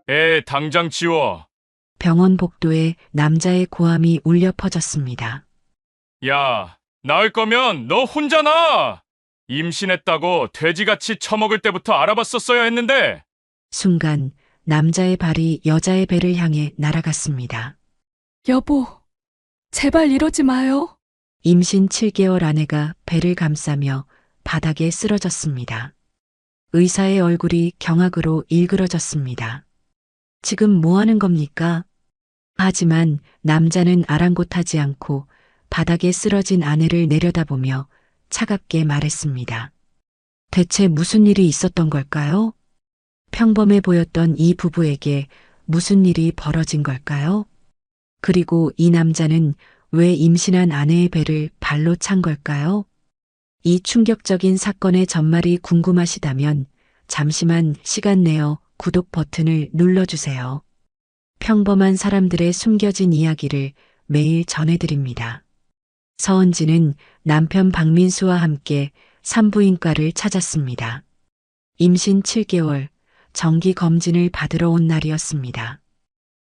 애 당장 치워. 병원 복도에 남자의 고함이 울려 퍼졌습니다. 야, 나을 거면 너 혼자 나! 임신했다고 돼지같이 처먹을 때부터 알아봤었어야 했는데. 순간 남자의 발이 여자의 배를 향해 날아갔습니다. 여보, 제발 이러지 마요. 임신 7개월 아내가 배를 감싸며 바닥에 쓰러졌습니다. 의사의 얼굴이 경악으로 일그러졌습니다. 지금 뭐 하는 겁니까? 하지만 남자는 아랑곳하지 않고 바닥에 쓰러진 아내를 내려다보며 차갑게 말했습니다. 대체 무슨 일이 있었던 걸까요? 평범해 보였던 이 부부에게 무슨 일이 벌어진 걸까요? 그리고 이 남자는 왜 임신한 아내의 배를 발로 찬 걸까요? 이 충격적인 사건의 전말이 궁금하시다면 잠시만 시간 내어 구독 버튼을 눌러주세요. 평범한 사람들의 숨겨진 이야기를 매일 전해드립니다. 서은지는 남편 박민수와 함께 산부인과를 찾았습니다. 임신 7개월 정기 검진을 받으러 온 날이었습니다.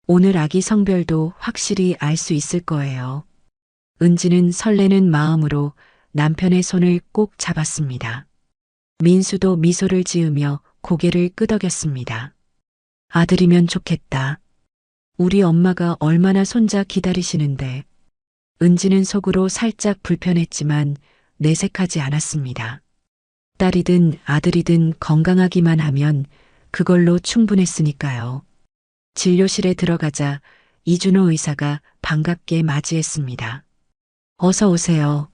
오늘 아기 성별도 확실히 알 수 있을 거예요. 은지는 설레는 마음으로 남편의 손을 꼭 잡았습니다. 민수도 미소를 지으며 고개를 끄덕였습니다. 아들이면 좋겠다. 우리 엄마가 얼마나 손자 기다리시는데. 은지는 속으로 살짝 불편했지만 내색하지 않았습니다. 딸이든 아들이든 건강하기만 하면 그걸로 충분했으니까요. 진료실에 들어가자 이준호 의사가 반갑게 맞이했습니다. 어서 오세요.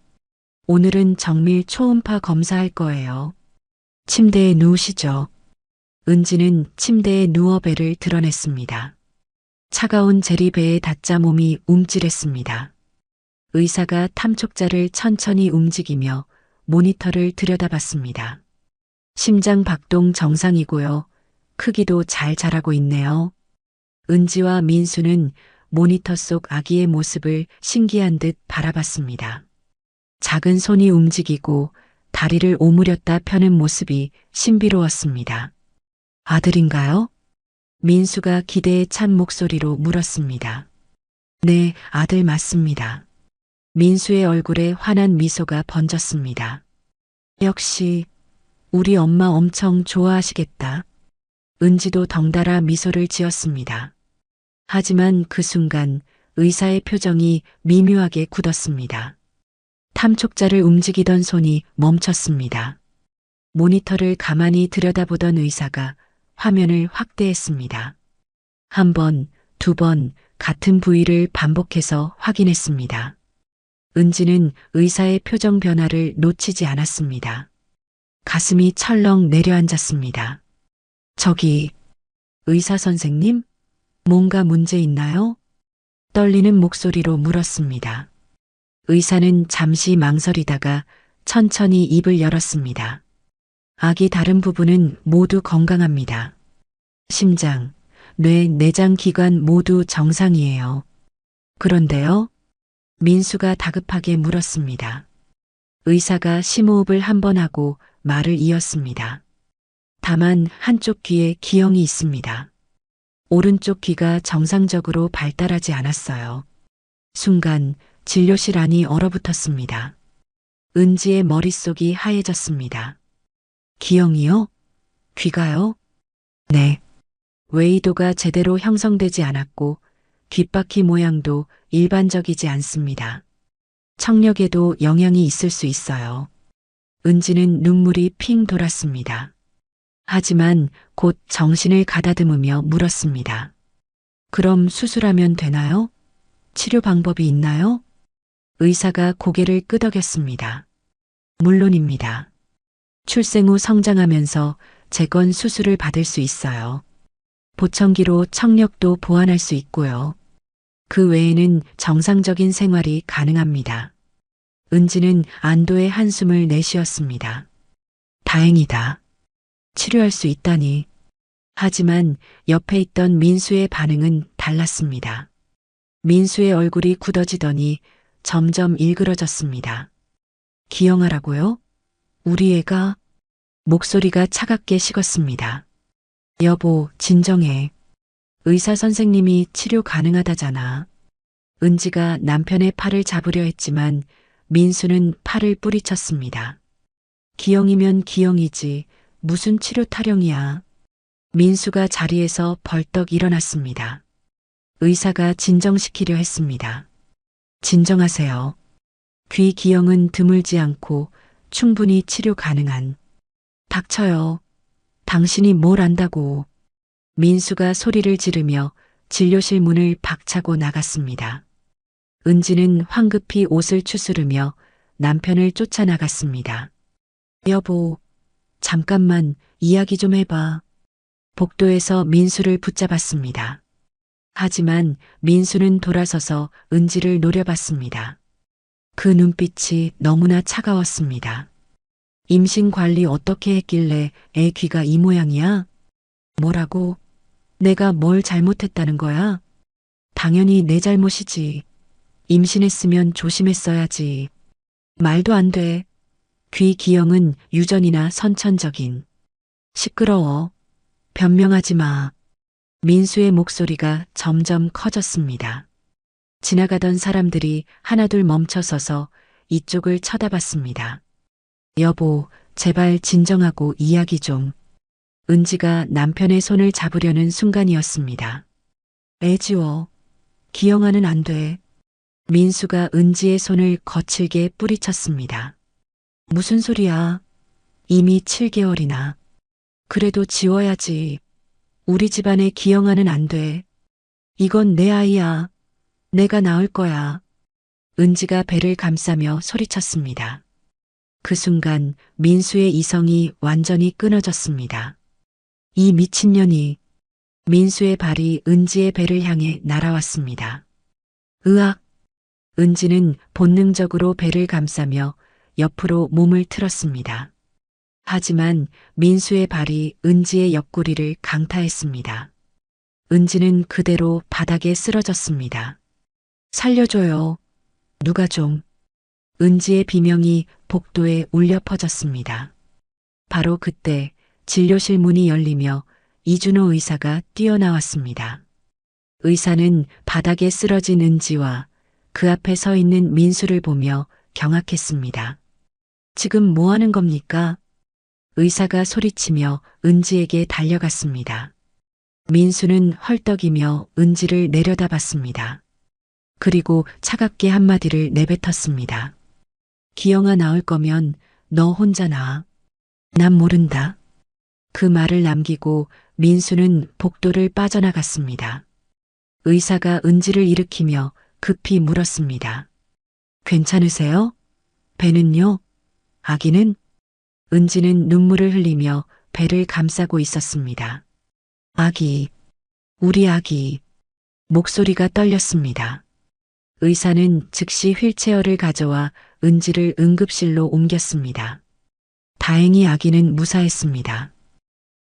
오늘은 정밀 초음파 검사할 거예요. 침대에 누우시죠. 은지는 침대에 누워 배를 드러냈습니다. 차가운 제리배에 닿자 몸이 움찔했습니다. 의사가 탐촉자를 천천히 움직이며 모니터를 들여다봤습니다. 심장 박동 정상이고요. 크기도 잘 자라고 있네요. 은지와 민수는 모니터 속 아기의 모습을 신기한 듯 바라봤습니다. 작은 손이 움직이고 다리를 오므렸다 펴는 모습이 신비로웠습니다. 아들인가요? 민수가 기대에 찬 목소리로 물었습니다. 네, 아들 맞습니다. 민수의 얼굴에 환한 미소가 번졌습니다. 역시 우리 엄마 엄청 좋아하시겠다. 은지도 덩달아 미소를 지었습니다. 하지만 그 순간 의사의 표정이 미묘하게 굳었습니다. 탐촉자를 움직이던 손이 멈췄습니다. 모니터를 가만히 들여다보던 의사가 화면을 확대했습니다. 한 번, 두 번 같은 부위를 반복해서 확인했습니다. 은지는 의사의 표정 변화를 놓치지 않았습니다. 가슴이 철렁 내려앉았습니다. 저기, 의사 선생님? 뭔가 문제 있나요? 떨리는 목소리로 물었습니다. 의사는 잠시 망설이다가 천천히 입을 열었습니다. 아기 다른 부분은 모두 건강합니다. 심장, 뇌, 내장 기관 모두 정상이에요. 그런데요? 민수가 다급하게 물었습니다. 의사가 심호흡을 한 번 하고 말을 이었습니다. 다만 한쪽 귀에 기형이 있습니다. 오른쪽 귀가 정상적으로 발달하지 않았어요. 순간 진료실 안이 얼어붙었습니다. 은지의 머릿속이 하얘졌습니다. 기형이요? 귀가요? 네. 웨이도가 제대로 형성되지 않았고 귓바퀴 모양도 일반적이지 않습니다. 청력에도 영향이 있을 수 있어요. 은지는 눈물이 핑 돌았습니다. 하지만 곧 정신을 가다듬으며 물었습니다. 그럼 수술하면 되나요? 치료 방법이 있나요? 의사가 고개를 끄덕였습니다. 물론입니다. 출생 후 성장하면서 재건 수술을 받을 수 있어요. 보청기로 청력도 보완할 수 있고요. 그 외에는 정상적인 생활이 가능합니다. 은지는 안도의 한숨을 내쉬었습니다. 다행이다. 치료할 수 있다니. 하지만 옆에 있던 민수의 반응은 달랐습니다. 민수의 얼굴이 굳어지더니 점점 일그러졌습니다. 기영아라고요? 우리 애가? 목소리가 차갑게 식었습니다. 여보, 진정해. 의사 선생님이 치료 가능하다잖아. 은지가 남편의 팔을 잡으려 했지만 민수는 팔을 뿌리쳤습니다. 기형이면 기형이지 무슨 치료 타령이야. 민수가 자리에서 벌떡 일어났습니다. 의사가 진정시키려 했습니다. 진정하세요. 귀 기형은 드물지 않고 충분히 치료 가능한. 닥쳐요. 당신이 뭘 안다고. 민수가 소리를 지르며 진료실 문을 박차고 나갔습니다. 은지는 황급히 옷을 추스르며 남편을 쫓아나갔습니다. 여보, 잠깐만 이야기 좀 해봐. 복도에서 민수를 붙잡았습니다. 하지만 민수는 돌아서서 은지를 노려봤습니다. 그 눈빛이 너무나 차가웠습니다. 임신 관리 어떻게 했길래 애 귀가 이 모양이야? 뭐라고? 내가 뭘 잘못했다는 거야? 당연히 내 잘못이지. 임신했으면 조심했어야지. 말도 안 돼. 귀 기형은 유전이나 선천적인. 시끄러워. 변명하지 마. 민수의 목소리가 점점 커졌습니다. 지나가던 사람들이 하나둘 멈춰서서 이쪽을 쳐다봤습니다. 여보, 제발 진정하고 이야기 좀. 은지가 남편의 손을 잡으려는 순간이었습니다. 애지워. 기영아는 안 돼. 민수가 은지의 손을 거칠게 뿌리쳤습니다. 무슨 소리야? 이미 7개월이나. 그래도 지워야지. 우리 집안에 기영아는 안 돼. 이건 내 아이야. 내가 낳을 거야. 은지가 배를 감싸며 소리쳤습니다. 그 순간 민수의 이성이 완전히 끊어졌습니다. 이 미친년이. 민수의 발이 은지의 배를 향해 날아왔습니다. 으악! 은지는 본능적으로 배를 감싸며 옆으로 몸을 틀었습니다. 하지만 민수의 발이 은지의 옆구리를 강타했습니다. 은지는 그대로 바닥에 쓰러졌습니다. 살려줘요. 누가 좀. 은지의 비명이 복도에 울려 퍼졌습니다. 바로 그때 진료실 문이 열리며 이준호 의사가 뛰어나왔습니다. 의사는 바닥에 쓰러진 은지와 그 앞에 서 있는 민수를 보며 경악했습니다. 지금 뭐 하는 겁니까? 의사가 소리치며 은지에게 달려갔습니다. 민수는 헐떡이며 은지를 내려다봤습니다. 그리고 차갑게 한마디를 내뱉었습니다. 기영아 나올 거면 너 혼자 나아. 난 모른다. 그 말을 남기고 민수는 복도를 빠져나갔습니다. 의사가 은지를 일으키며 급히 물었습니다. 괜찮으세요? 배는요? 아기는? 은지는 눈물을 흘리며 배를 감싸고 있었습니다. 아기, 우리 아기. 목소리가 떨렸습니다. 의사는 즉시 휠체어를 가져와 은지를 응급실로 옮겼습니다. 다행히 아기는 무사했습니다.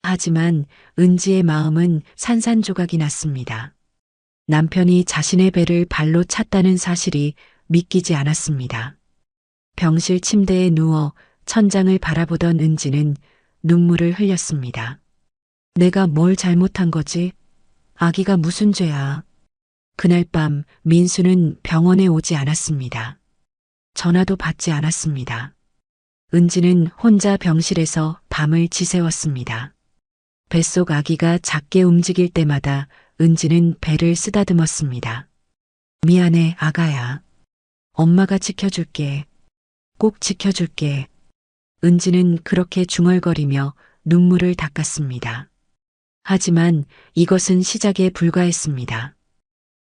하지만 은지의 마음은 산산조각이 났습니다. 남편이 자신의 배를 발로 찼다는 사실이 믿기지 않았습니다. 병실 침대에 누워 천장을 바라보던 은지는 눈물을 흘렸습니다. 내가 뭘 잘못한 거지? 아기가 무슨 죄야? 그날 밤 민수는 병원에 오지 않았습니다. 전화도 받지 않았습니다. 은지는 혼자 병실에서 밤을 지새웠습니다. 뱃속 아기가 작게 움직일 때마다 은지는 배를 쓰다듬었습니다. 미안해, 아가야. 엄마가 지켜줄게. 꼭 지켜줄게. 은지는 그렇게 중얼거리며 눈물을 닦았습니다. 하지만 이것은 시작에 불과했습니다.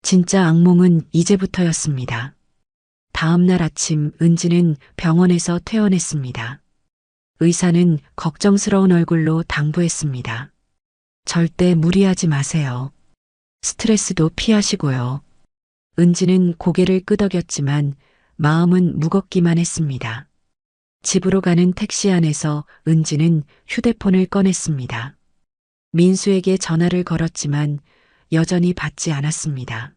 진짜 악몽은 이제부터였습니다. 다음 날 아침 은지는 병원에서 퇴원했습니다. 의사는 걱정스러운 얼굴로 당부했습니다. 절대 무리하지 마세요. 스트레스도 피하시고요. 은지는 고개를 끄덕였지만 마음은 무겁기만 했습니다. 집으로 가는 택시 안에서 은지는 휴대폰을 꺼냈습니다. 민수에게 전화를 걸었지만 여전히 받지 않았습니다.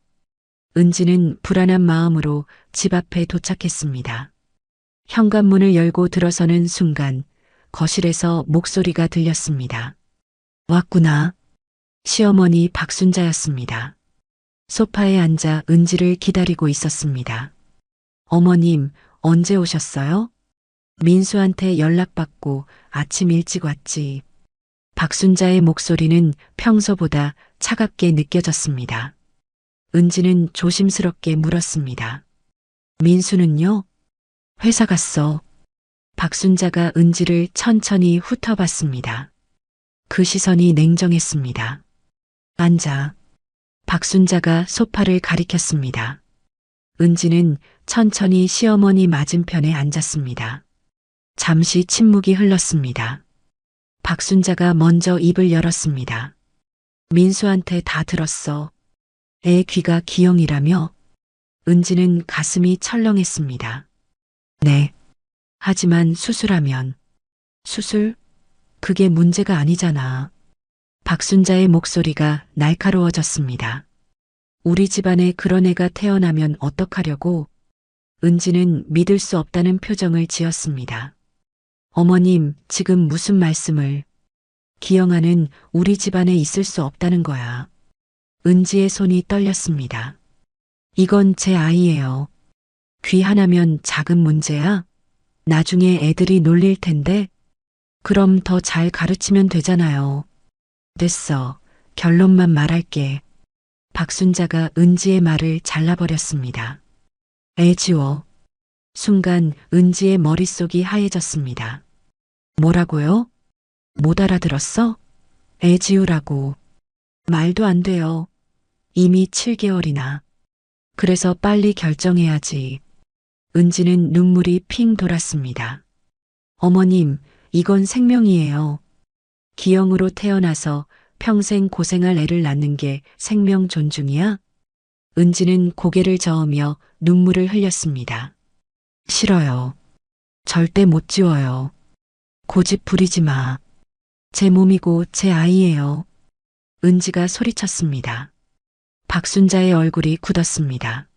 은지는 불안한 마음으로 집 앞에 도착했습니다. 현관문을 열고 들어서는 순간 거실에서 목소리가 들렸습니다. 왔구나. 시어머니 박순자였습니다. 소파에 앉아 은지를 기다리고 있었습니다. 어머님, 언제 오셨어요? 민수한테 연락받고 아침 일찍 왔지. 박순자의 목소리는 평소보다 차갑게 느껴졌습니다. 은지는 조심스럽게 물었습니다. 민수는요? 회사 갔어. 박순자가 은지를 천천히 훑어봤습니다. 그 시선이 냉정했습니다. 앉아. 박순자가 소파를 가리켰습니다. 은지는 천천히 시어머니 맞은편에 앉았습니다. 잠시 침묵이 흘렀습니다. 박순자가 먼저 입을 열었습니다. 민수한테 다 들었어. 애 귀가 기형이라며? 은지는 가슴이 철렁했습니다. 네. 하지만 수술하면. 수술? 그게 문제가 아니잖아. 박순자의 목소리가 날카로워졌습니다. 우리 집안에 그런 애가 태어나면 어떡하려고? 은지는 믿을 수 없다는 표정을 지었습니다. 어머님, 지금 무슨 말씀을? 기영아는 우리 집안에 있을 수 없다는 거야. 은지의 손이 떨렸습니다. 이건 제 아이예요. 귀 하나면 작은 문제야? 나중에 애들이 놀릴 텐데? 그럼 더 잘 가르치면 되잖아요. 됐어. 결론만 말할게. 박순자가 은지의 말을 잘라버렸습니다. 애 지워. 순간 은지의 머릿속이 하얘졌습니다. 뭐라고요? 못 알아들었어? 애 지우라고. 말도 안 돼요. 이미 7개월이나. 그래서 빨리 결정해야지. 은지는 눈물이 핑 돌았습니다. 어머님, 이건 생명이에요. 기형으로 태어나서 평생 고생할 애를 낳는 게 생명 존중이야? 은지는 고개를 저으며 눈물을 흘렸습니다. 싫어요. 절대 못 지워요. 고집 부리지 마. 제 몸이고 제 아이예요. 은지가 소리쳤습니다. 박순자의 얼굴이 굳었습니다.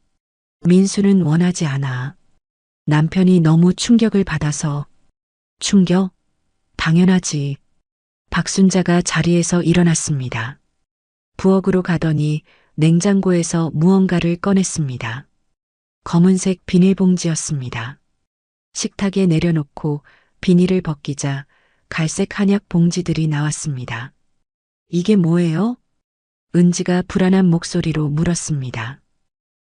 민수는 원하지 않아. 남편이 너무 충격을 받아서. 충격? 당연하지. 박순자가 자리에서 일어났습니다. 부엌으로 가더니 냉장고에서 무언가를 꺼냈습니다. 검은색 비닐봉지였습니다. 식탁에 내려놓고 비닐을 벗기자 갈색 한약 봉지들이 나왔습니다. 이게 뭐예요? 은지가 불안한 목소리로 물었습니다.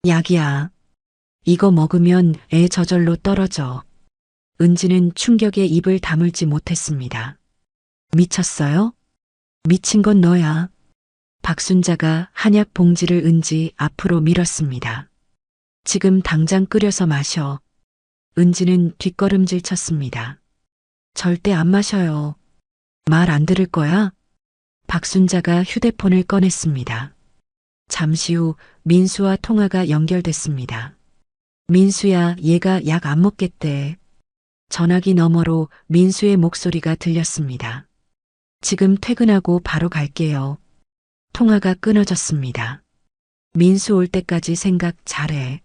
약이야. 이거 먹으면 애 저절로 떨어져. 은지는 충격에 입을 다물지 못했습니다. 미쳤어요? 미친 건 너야. 박순자가 한약 봉지를 은지 앞으로 밀었습니다. 지금 당장 끓여서 마셔. 은지는 뒷걸음질 쳤습니다. 절대 안 마셔요. 말 안 들을 거야? 박순자가 휴대폰을 꺼냈습니다. 잠시 후 민수와 통화가 연결됐습니다. 민수야, 얘가 약 안 먹겠대. 전화기 너머로 민수의 목소리가 들렸습니다. 지금 퇴근하고 바로 갈게요. 통화가 끊어졌습니다. 민수 올 때까지 생각 잘해.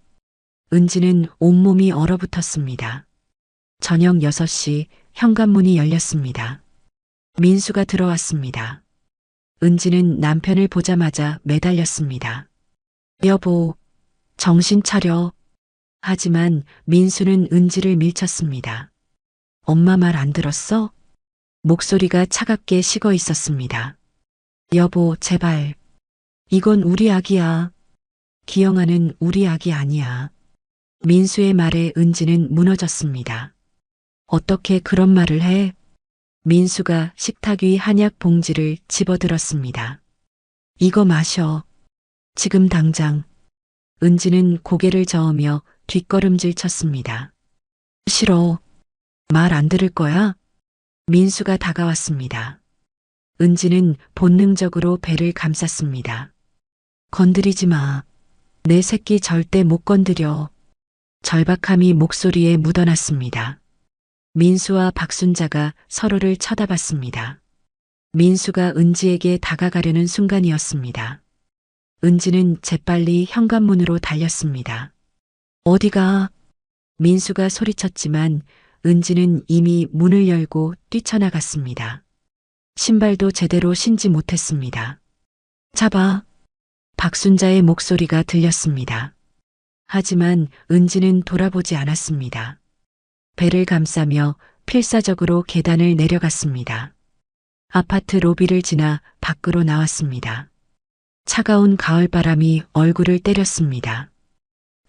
은지는 온몸이 얼어붙었습니다. 저녁 6시 현관문이 열렸습니다. 민수가 들어왔습니다. 은지는 남편을 보자마자 매달렸습니다. 여보, 정신 차려. 하지만 민수는 은지를 밀쳤습니다. 엄마 말 안 들었어? 목소리가 차갑게 식어 있었습니다. 여보, 제발. 이건 우리 아기야. 기영아는 우리 아기 아니야. 민수의 말에 은지는 무너졌습니다. 어떻게 그런 말을 해? 민수가 식탁 위 한약 봉지를 집어들었습니다. 이거 마셔. 지금 당장. 은지는 고개를 저으며 뒷걸음질 쳤습니다. 싫어. 말 안 들을 거야? 민수가 다가왔습니다. 은지는 본능적으로 배를 감쌌습니다. 건드리지 마. 내 새끼 절대 못 건드려. 절박함이 목소리에 묻어났습니다. 민수와 박순자가 서로를 쳐다봤습니다. 민수가 은지에게 다가가려는 순간이었습니다. 은지는 재빨리 현관문으로 달렸습니다. 어디가? 민수가 소리쳤지만 은지는 이미 문을 열고 뛰쳐나갔습니다. 신발도 제대로 신지 못했습니다. 잡아. 박순자의 목소리가 들렸습니다. 하지만 은지는 돌아보지 않았습니다. 배를 감싸며 필사적으로 계단을 내려갔습니다. 아파트 로비를 지나 밖으로 나왔습니다. 차가운 가을바람이 얼굴을 때렸습니다.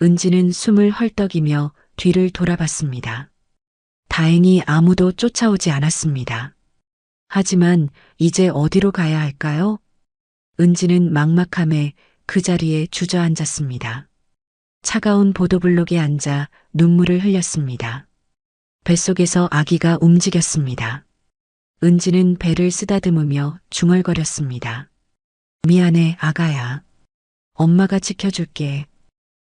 은지는 숨을 헐떡이며 뒤를 돌아봤습니다. 다행히 아무도 쫓아오지 않았습니다. 하지만 이제 어디로 가야 할까요? 은지는 막막함에 그 자리에 주저앉았습니다. 차가운 보도블록에 앉아 눈물을 흘렸습니다. 뱃속에서 아기가 움직였습니다. 은지는 배를 쓰다듬으며 중얼거렸습니다. 미안해, 아가야. 엄마가 지켜줄게.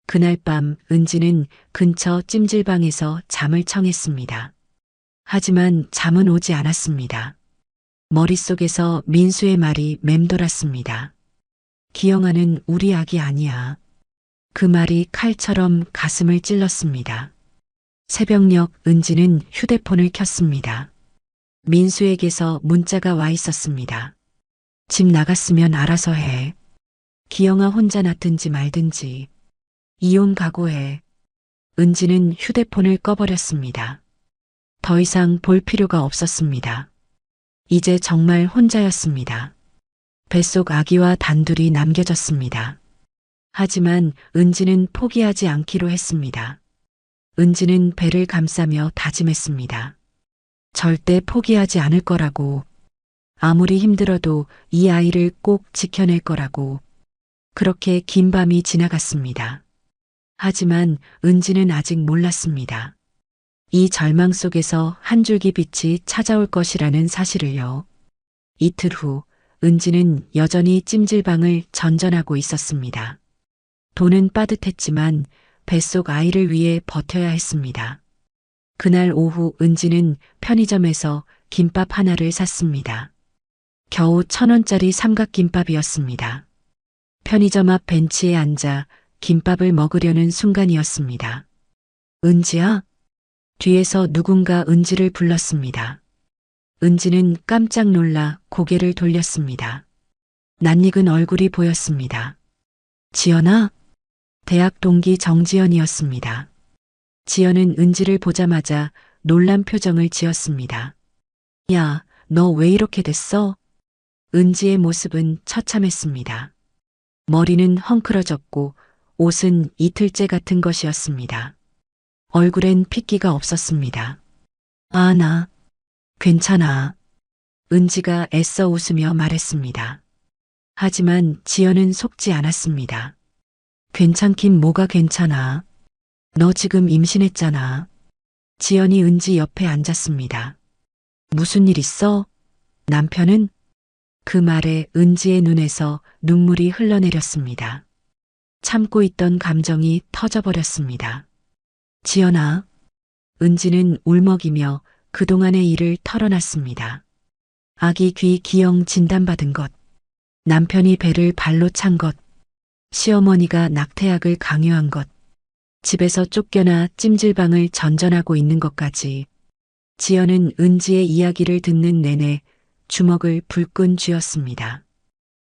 그날 밤 은지는 근처 찜질방에서 잠을 청했습니다. 하지만 잠은 오지 않았습니다. 머릿속에서 민수의 말이 맴돌았습니다. 기영아는 우리 아기 아니야. 그 말이 칼처럼 가슴을 찔렀습니다. 새벽녘 은지는 휴대폰을 켰습니다. 민수에게서 문자가 와 있었습니다. 집 나갔으면 알아서 해. 기영아 혼자 놔든지 말든지. 이혼 각오해. 은지는 휴대폰을 꺼버렸습니다. 더 이상 볼 필요가 없었습니다. 이제 정말 혼자였습니다. 뱃속 아기와 단둘이 남겨졌습니다. 하지만 은지는 포기하지 않기로 했습니다. 은지는 배를 감싸며 다짐했습니다. 절대 포기하지 않을 거라고. 아무리 힘들어도 이 아이를 꼭 지켜낼 거라고. 그렇게 긴 밤이 지나갔습니다. 하지만 은지는 아직 몰랐습니다. 이 절망 속에서 한 줄기 빛이 찾아올 것이라는 사실을요. 이틀 후 은지는 여전히 찜질방을 전전하고 있었습니다. 돈은 빠듯했지만 뱃속 아이를 위해 버텨야 했습니다. 그날 오후 은지는 편의점에서 김밥 하나를 샀습니다. 겨우 1,000원짜리 삼각김밥이었습니다. 편의점 앞 벤치에 앉아 김밥을 먹으려는 순간이었습니다. 은지야? 뒤에서 누군가 은지를 불렀습니다. 은지는 깜짝 놀라 고개를 돌렸습니다. 낯익은 얼굴이 보였습니다. 지연아? 대학 동기 정지연이었습니다. 지연은 은지를 보자마자 놀란 표정을 지었습니다. 야, 너 왜 이렇게 됐어? 은지의 모습은 처참했습니다. 머리는 헝클어졌고 옷은 이틀째 같은 것이었습니다. 얼굴엔 핏기가 없었습니다. 아, 나 괜찮아. 은지가 애써 웃으며 말했습니다. 하지만 지연은 속지 않았습니다. 괜찮긴 뭐가 괜찮아. 너 지금 임신했잖아. 지연이 은지 옆에 앉았습니다. 무슨 일 있어? 남편은? 그 말에 은지의 눈에서 눈물이 흘러내렸습니다. 참고 있던 감정이 터져버렸습니다. 지연아. 은지는 울먹이며 그동안의 일을 털어놨습니다. 아기 귀 기형 진단받은 것, 남편이 배를 발로 찬 것, 시어머니가 낙태약을 강요한 것, 집에서 쫓겨나 찜질방을 전전하고 있는 것까지. 지연은 은지의 이야기를 듣는 내내 주먹을 불끈 쥐었습니다.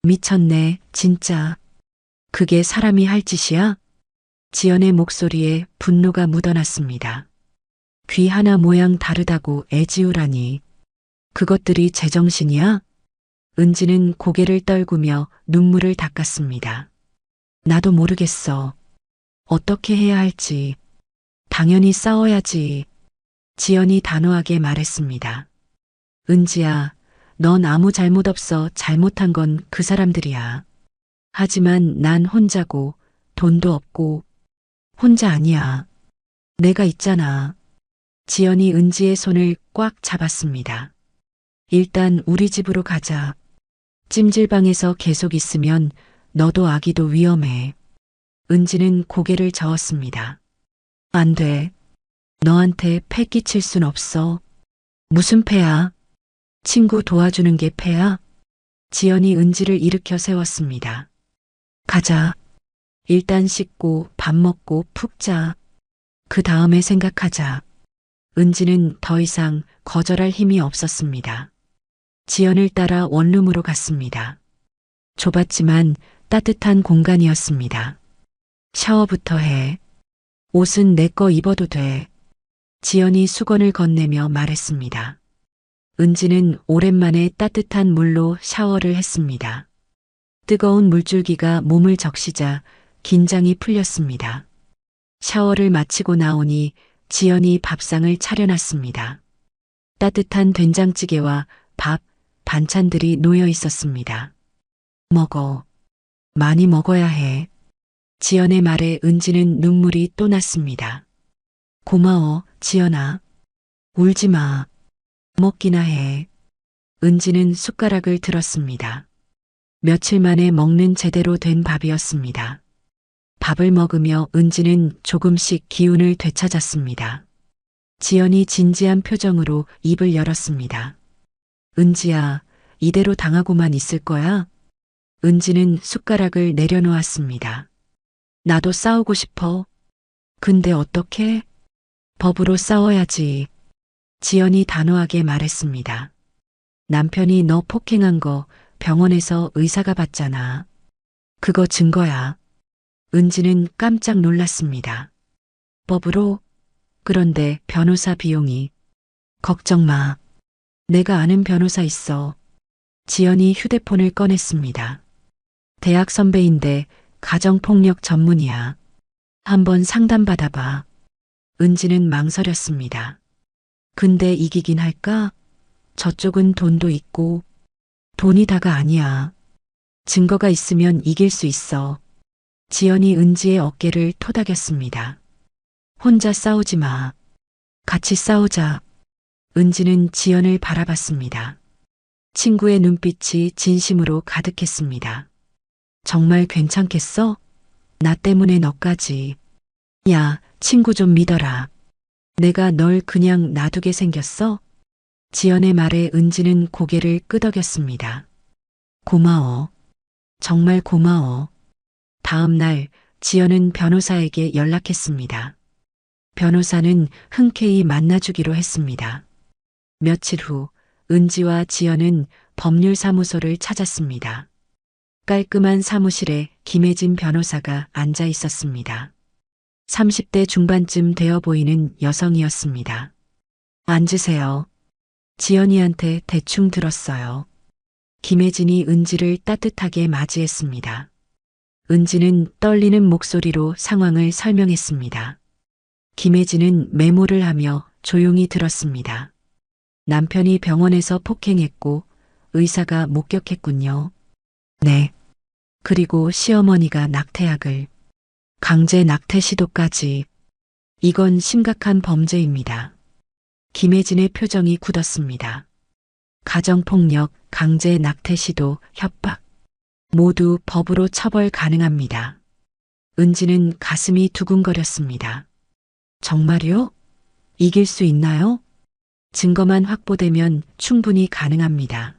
미쳤네, 진짜. 그게 사람이 할 짓이야? 지연의 목소리에 분노가 묻어났습니다. 귀 하나 모양 다르다고 애지우라니. 그것들이 제정신이야? 은지는 고개를 떨구며 눈물을 닦았습니다. 나도 모르겠어. 어떻게 해야 할지. 당연히 싸워야지. 지연이 단호하게 말했습니다. 은지야, 넌 아무 잘못 없어. 잘못한 건 그 사람들이야. 하지만 난 혼자고 돈도 없고 혼자 아니야. 내가 있잖아. 지연이 은지의 손을 꽉 잡았습니다. 일단 우리 집으로 가자. 찜질방에서 계속 있으면 너도 아기도 위험해. 은지는 고개를 저었습니다. 안 돼. 너한테 패 끼칠 순 없어. 무슨 패야? 친구 도와주는 게 패야? 지연이 은지를 일으켜 세웠습니다. 가자. 일단 씻고 밥 먹고 푹 자. 그 다음에 생각하자. 은지는 더 이상 거절할 힘이 없었습니다. 지연을 따라 원룸으로 갔습니다. 좁았지만 따뜻한 공간이었습니다. 샤워부터 해. 옷은 내 거 입어도 돼. 지연이 수건을 건네며 말했습니다. 은지는 오랜만에 따뜻한 물로 샤워를 했습니다. 뜨거운 물줄기가 몸을 적시자 긴장이 풀렸습니다. 샤워를 마치고 나오니 지연이 밥상을 차려놨습니다. 따뜻한 된장찌개와 밥, 반찬들이 놓여 있었습니다. 먹어. 많이 먹어야 해. 지연의 말에 은지는 눈물이 또 났습니다. 고마워, 지연아. 울지 마. 먹기나 해. 은지는 숟가락을 들었습니다. 며칠 만에 먹는 제대로 된 밥이었습니다. 밥을 먹으며 은지는 조금씩 기운을 되찾았습니다. 지연이 진지한 표정으로 입을 열었습니다. 은지야, 이대로 당하고만 있을 거야? 은지는 숟가락을 내려놓았습니다. 나도 싸우고 싶어. 근데 어떻게? 법으로 싸워야지. 지연이 단호하게 말했습니다. 남편이 너 폭행한 거 병원에서 의사가 봤잖아. 그거 증거야. 은지는 깜짝 놀랐습니다. 법으로? 그런데 변호사 비용이. 걱정 마. 내가 아는 변호사 있어. 지연이 휴대폰을 꺼냈습니다. 대학 선배인데 가정폭력 전문이야. 한번 상담받아봐. 은지는 망설였습니다. 근데 이기긴 할까? 저쪽은 돈도 있고. 돈이 다가 아니야. 증거가 있으면 이길 수 있어. 지연이 은지의 어깨를 토닥였습니다. 혼자 싸우지 마. 같이 싸우자. 은지는 지연을 바라봤습니다. 친구의 눈빛이 진심으로 가득했습니다. 정말 괜찮겠어? 나 때문에 너까지. 야, 친구 좀 믿어라. 내가 널 그냥 놔두게 생겼어? 지연의 말에 은지는 고개를 끄덕였습니다. 고마워. 정말 고마워. 다음 날 지연은 변호사에게 연락했습니다. 변호사는 흔쾌히 만나주기로 했습니다. 며칠 후 은지와 지연은 법률사무소를 찾았습니다. 깔끔한 사무실에 김혜진 변호사가 앉아 있었습니다. 30대 중반쯤 되어 보이는 여성이었습니다. 앉으세요. 지연이한테 대충 들었어요. 김혜진이 은지를 따뜻하게 맞이했습니다. 은지는 떨리는 목소리로 상황을 설명했습니다. 김혜진은 메모를 하며 조용히 들었습니다. 남편이 병원에서 폭행했고 의사가 목격했군요. 네. 그리고 시어머니가 낙태약을. 강제 낙태 시도까지. 이건 심각한 범죄입니다. 김혜진의 표정이 굳었습니다. 가정폭력, 강제 낙태 시도, 협박. 모두 법으로 처벌 가능합니다. 은지는 가슴이 두근거렸습니다. 정말요? 이길 수 있나요? 증거만 확보되면 충분히 가능합니다.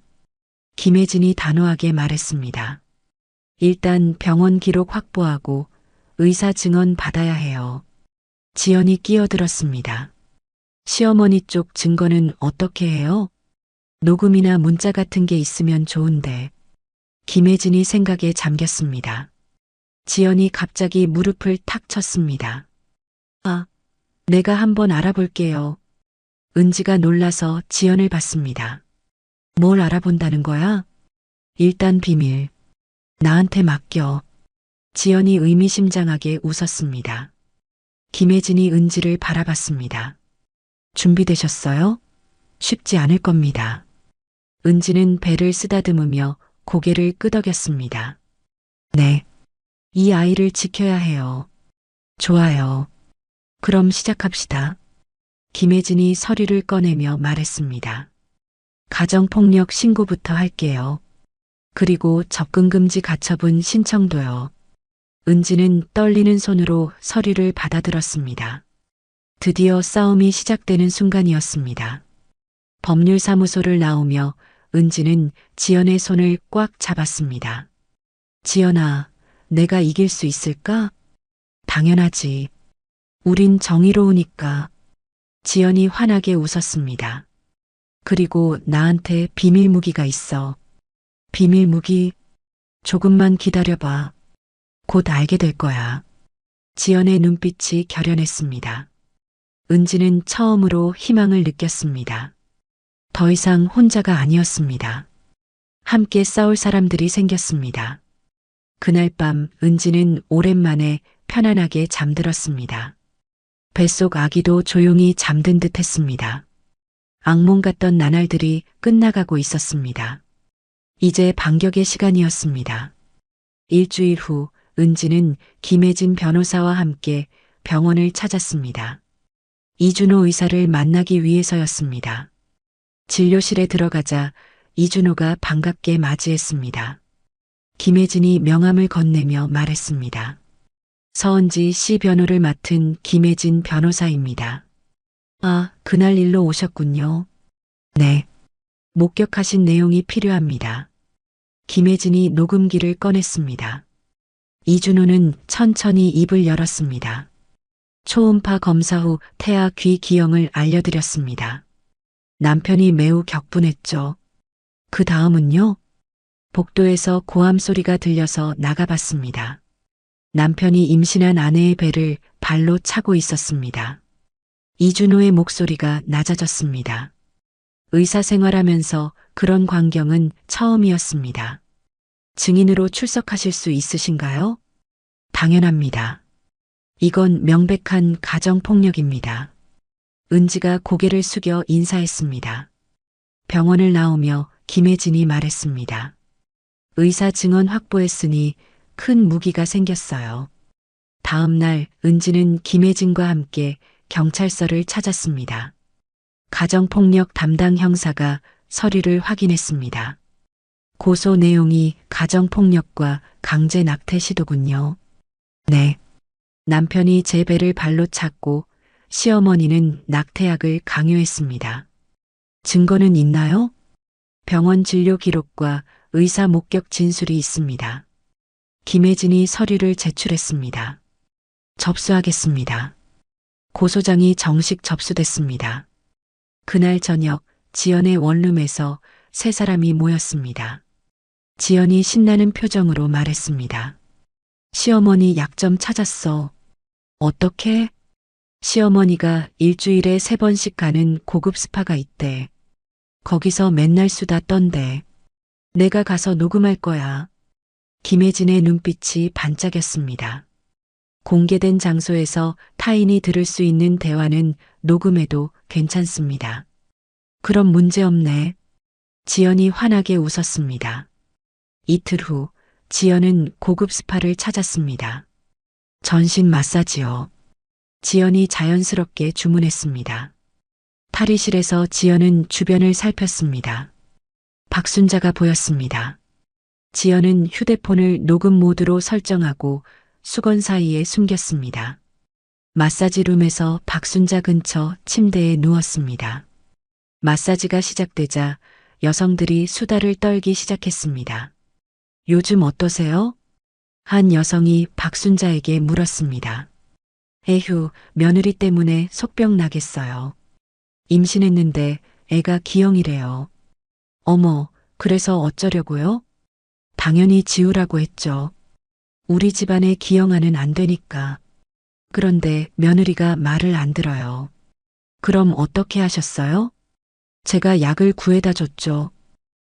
김혜진이 단호하게 말했습니다. 일단 병원 기록 확보하고 의사 증언 받아야 해요. 지연이 끼어들었습니다. 시어머니 쪽 증거는 어떻게 해요? 녹음이나 문자 같은 게 있으면 좋은데. 김혜진이 생각에 잠겼습니다. 지연이 갑자기 무릎을 탁 쳤습니다. 아, 내가 한번 알아볼게요. 은지가 놀라서 지연을 봤습니다. 뭘 알아본다는 거야? 일단 비밀. 나한테 맡겨. 지연이 의미심장하게 웃었습니다. 김혜진이 은지를 바라봤습니다. 준비되셨어요? 쉽지 않을 겁니다. 은지는 배를 쓰다듬으며 고개를 끄덕였습니다. 네. 이 아이를 지켜야 해요. 좋아요. 그럼 시작합시다. 김혜진이 서류를 꺼내며 말했습니다. 가정폭력 신고부터 할게요. 그리고 접근금지 가처분 신청도요. 은지는 떨리는 손으로 서류를 받아들었습니다. 드디어 싸움이 시작되는 순간이었습니다. 법률사무소를 나오며 은지는 지연의 손을 꽉 잡았습니다. 지연아, 내가 이길 수 있을까? 당연하지. 우린 정의로우니까. 지연이 환하게 웃었습니다. 그리고 나한테 비밀 무기가 있어. 비밀 무기? 조금만 기다려봐. 곧 알게 될 거야. 지연의 눈빛이 결연했습니다. 은지는 처음으로 희망을 느꼈습니다. 더 이상 혼자가 아니었습니다. 함께 싸울 사람들이 생겼습니다. 그날 밤 은지는 오랜만에 편안하게 잠들었습니다. 뱃속 아기도 조용히 잠든 듯 했습니다. 악몽 같던 나날들이 끝나가고 있었습니다. 이제 반격의 시간이었습니다. 일주일 후 은지는 김혜진 변호사와 함께 병원을 찾았습니다. 이준호 의사를 만나기 위해서였습니다. 진료실에 들어가자 이준호가 반갑게 맞이했습니다. 김혜진이 명함을 건네며 말했습니다. 서은지 씨 변호를 맡은 김혜진 변호사입니다. 아, 그날 일로 오셨군요. 네. 목격하신 내용이 필요합니다. 김혜진이 녹음기를 꺼냈습니다. 이준호는 천천히 입을 열었습니다. 초음파 검사 후 태아 귀 기형을 알려드렸습니다. 남편이 매우 격분했죠. 그 다음은요? 복도에서 고함 소리가 들려서 나가봤습니다. 남편이 임신한 아내의 배를 발로 차고 있었습니다. 이준호의 목소리가 낮아졌습니다. 의사 생활하면서 그런 광경은 처음이었습니다. 증인으로 출석하실 수 있으신가요? 당연합니다. 이건 명백한 가정폭력입니다. 은지가 고개를 숙여 인사했습니다. 병원을 나오며 김혜진이 말했습니다. 의사 증언 확보했으니 큰 무기가 생겼어요. 다음 날 은지는 김혜진과 함께 경찰서를 찾았습니다. 가정폭력 담당 형사가 서류를 확인했습니다. 고소 내용이 가정폭력과 강제 낙태 시도군요. 네. 남편이 제 배를 발로 찼고 시어머니는 낙태약을 강요했습니다. 증거는 있나요? 병원 진료 기록과 의사 목격 진술이 있습니다. 김혜진이 서류를 제출했습니다. 접수하겠습니다. 고소장이 정식 접수됐습니다. 그날 저녁 지연의 원룸에서 세 사람이 모였습니다. 지연이 신나는 표정으로 말했습니다. 시어머니 약점 찾았어. 어떻게? 시어머니가 일주일에 3번씩 가는 고급 스파가 있대. 거기서 맨날 수다 떤대. 내가 가서 녹음할 거야. 김혜진의 눈빛이 반짝였습니다. 공개된 장소에서 타인이 들을 수 있는 대화는 녹음해도 괜찮습니다. 그럼 문제없네. 지연이 환하게 웃었습니다. 이틀 후 지연은 고급 스파를 찾았습니다. 전신 마사지요. 지연이 자연스럽게 주문했습니다. 탈의실에서 지연은 주변을 살폈습니다. 박순자가 보였습니다. 지연은 휴대폰을 녹음 모드로 설정하고 수건 사이에 숨겼습니다. 마사지룸에서 박순자 근처 침대에 누웠습니다. 마사지가 시작되자 여성들이 수다를 떨기 시작했습니다. 요즘 어떠세요? 한 여성이 박순자에게 물었습니다. 에휴, 며느리 때문에 속병 나겠어요. 임신했는데 애가 기형이래요. 어머, 그래서 어쩌려고요? 당연히 지우라고 했죠. 우리 집안에 기형아는 안 되니까. 그런데 며느리가 말을 안 들어요. 그럼 어떻게 하셨어요? 제가 약을 구해다 줬죠.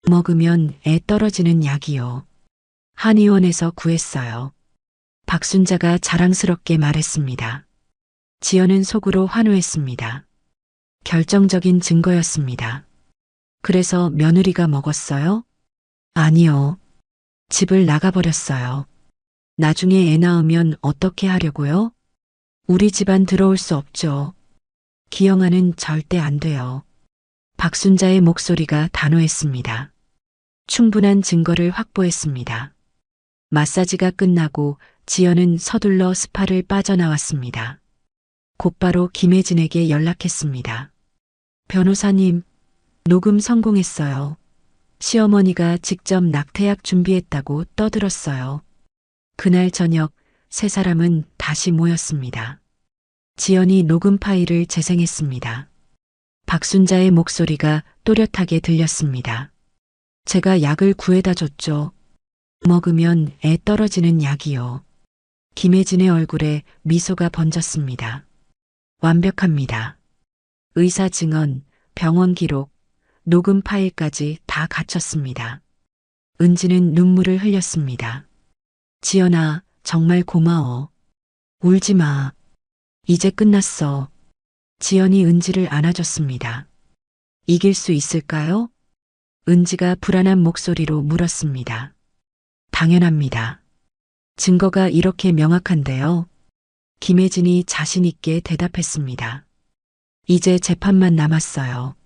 먹으면 애 떨어지는 약이요. 한의원에서 구했어요. 박순자가 자랑스럽게 말했습니다. 지연은 속으로 환호했습니다. 결정적인 증거였습니다. 그래서 며느리가 먹었어요? 아니요. 집을 나가버렸어요. 나중에 애 낳으면 어떻게 하려고요? 우리 집안 들어올 수 없죠. 기영아는 절대 안 돼요. 박순자의 목소리가 단호했습니다. 충분한 증거를 확보했습니다. 마사지가 끝나고 지연은 서둘러 스파를 빠져나왔습니다. 곧바로 김혜진에게 연락했습니다. 변호사님, 녹음 성공했어요. 시어머니가 직접 낙태약 준비했다고 떠들었어요. 그날 저녁 세 사람은 다시 모였습니다. 지연이 녹음 파일을 재생했습니다. 박순자의 목소리가 또렷하게 들렸습니다. 제가 약을 구해다 줬죠. 먹으면 애 떨어지는 약이요. 김혜진의 얼굴에 미소가 번졌습니다. 완벽합니다. 의사 증언, 병원 기록, 녹음 파일까지 다 갖췄습니다. 은지는 눈물을 흘렸습니다. 지연아, 정말 고마워. 울지 마. 이제 끝났어. 지연이 은지를 안아줬습니다. 이길 수 있을까요? 은지가 불안한 목소리로 물었습니다. 당연합니다. 증거가 이렇게 명확한데요. 김혜진이 자신 있게 대답했습니다. 이제 재판만 남았어요.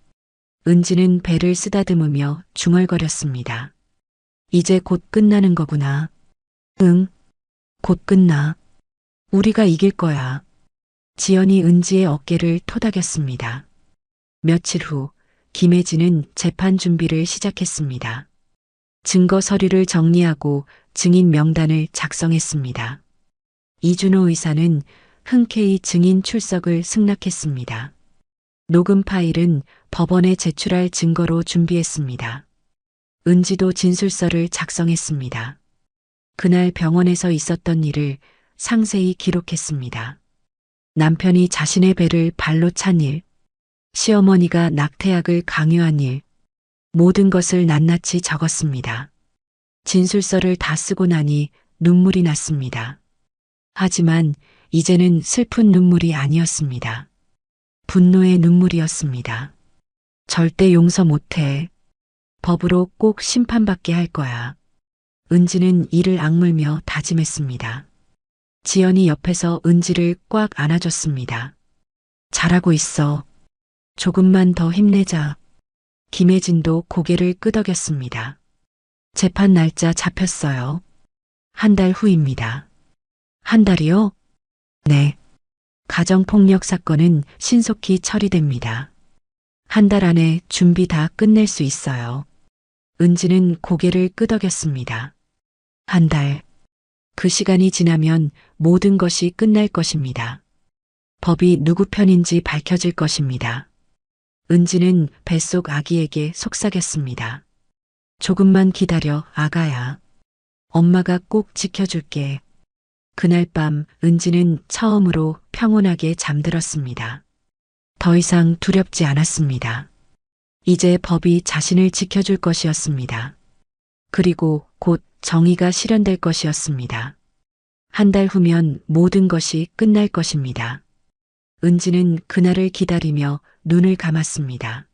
은지는 배를 쓰다듬으며 중얼거렸습니다. 이제 곧 끝나는 거구나. 응, 곧 끝나. 우리가 이길 거야. 지연이 은지의 어깨를 토닥였습니다. 며칠 후 김혜진은 재판 준비를 시작했습니다. 증거 서류를 정리하고 증인 명단을 작성했습니다. 이준호 의사는 흔쾌히 증인 출석을 승낙했습니다. 녹음 파일은 법원에 제출할 증거로 준비했습니다. 은지도 진술서를 작성했습니다. 그날 병원에서 있었던 일을 상세히 기록했습니다. 남편이 자신의 배를 발로 찬 일, 시어머니가 낙태약을 강요한 일, 모든 것을 낱낱이 적었습니다. 진술서를 다 쓰고 나니 눈물이 났습니다. 하지만 이제는 슬픈 눈물이 아니었습니다. 분노의 눈물이었습니다. 절대 용서 못해. 법으로 꼭 심판받게 할 거야. 은지는 이를 악물며 다짐했습니다. 지연이 옆에서 은지를 꽉 안아줬습니다. 잘하고 있어. 조금만 더 힘내자. 김혜진도 고개를 끄덕였습니다. 재판 날짜 잡혔어요. 한 달 후입니다. 한 달이요? 네. 가정폭력 사건은 신속히 처리됩니다. 한 달 안에 준비 다 끝낼 수 있어요. 은지는 고개를 끄덕였습니다. 한 달. 그 시간이 지나면 모든 것이 끝날 것입니다. 법이 누구 편인지 밝혀질 것입니다. 은지는 뱃속 아기에게 속삭였습니다. 조금만 기다려, 아가야. 엄마가 꼭 지켜줄게. 그날 밤 은지는 처음으로 평온하게 잠들었습니다. 더 이상 두렵지 않았습니다. 이제 법이 자신을 지켜줄 것이었습니다. 그리고 곧 정의가 실현될 것이었습니다. 한 달 후면 모든 것이 끝날 것입니다. 은지는 그날을 기다리며 눈을 감았습니다.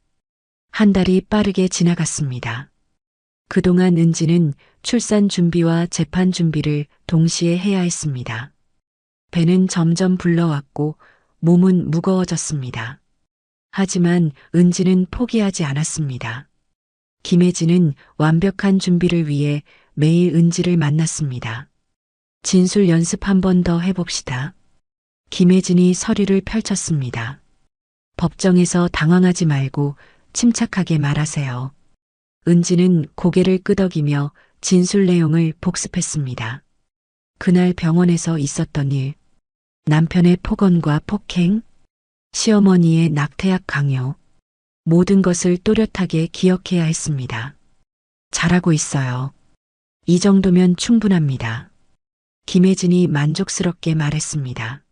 한 달이 빠르게 지나갔습니다. 그동안 은지는 출산 준비와 재판 준비를 동시에 해야 했습니다. 배는 점점 불러왔고 몸은 무거워졌습니다. 하지만 은지는 포기하지 않았습니다. 김혜진은 완벽한 준비를 위해 매일 은지를 만났습니다. 진술 연습 한 번 더 해봅시다. 김혜진이 서류를 펼쳤습니다. 법정에서 당황하지 말고 침착하게 말하세요. 은지는 고개를 끄덕이며 진술 내용을 복습했습니다. 그날 병원에서 있었던 일, 남편의 폭언과 폭행, 시어머니의 낙태약 강요, 모든 것을 또렷하게 기억해야 했습니다. 잘하고 있어요. 이 정도면 충분합니다. 김혜진이 만족스럽게 말했습니다.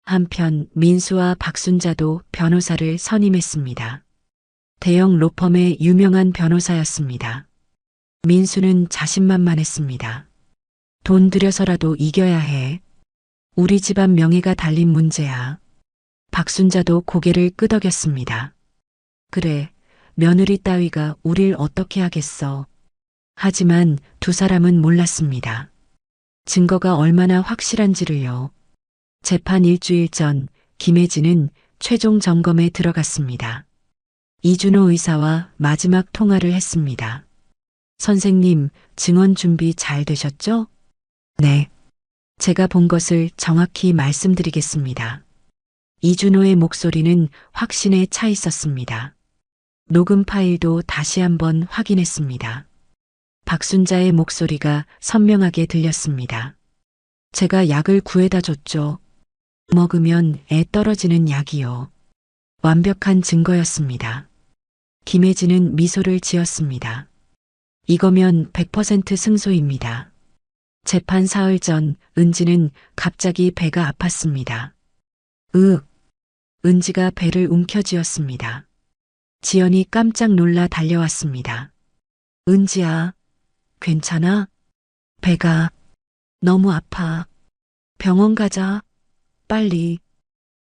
한편 민수와 박순자도 변호사를 선임했습니다. 대형 로펌의 유명한 변호사였습니다. 민수는 자신만만했습니다. 돈 들여서라도 이겨야 해. 우리 집안 명예가 달린 문제야. 박순자도 고개를 끄덕였습니다. 그래, 며느리 따위가 우릴 어떻게 하겠어. 하지만 두 사람은 몰랐습니다. 증거가 얼마나 확실한지를요. 재판 일주일 전 김혜진은 최종 점검에 들어갔습니다. 이준호 의사와 마지막 통화를 했습니다. 선생님, 증언 준비 잘 되셨죠? 네. 제가 본 것을 정확히 말씀드리겠습니다. 이준호의 목소리는 확신에 차 있었습니다. 녹음 파일도 다시 한번 확인했습니다. 박순자의 목소리가 선명하게 들렸습니다. 제가 약을 구해다 줬죠. 먹으면 애 떨어지는 약이요. 완벽한 증거였습니다. 김혜진은 미소를 지었습니다. 이거면 100% 승소입니다. 재판 사흘 전 은지는 갑자기 배가 아팠습니다. 은지가 배를 움켜쥐었습니다. 지연이 깜짝 놀라 달려왔습니다. 은지야, 괜찮아? 배가 너무 아파. 병원 가자. 빨리.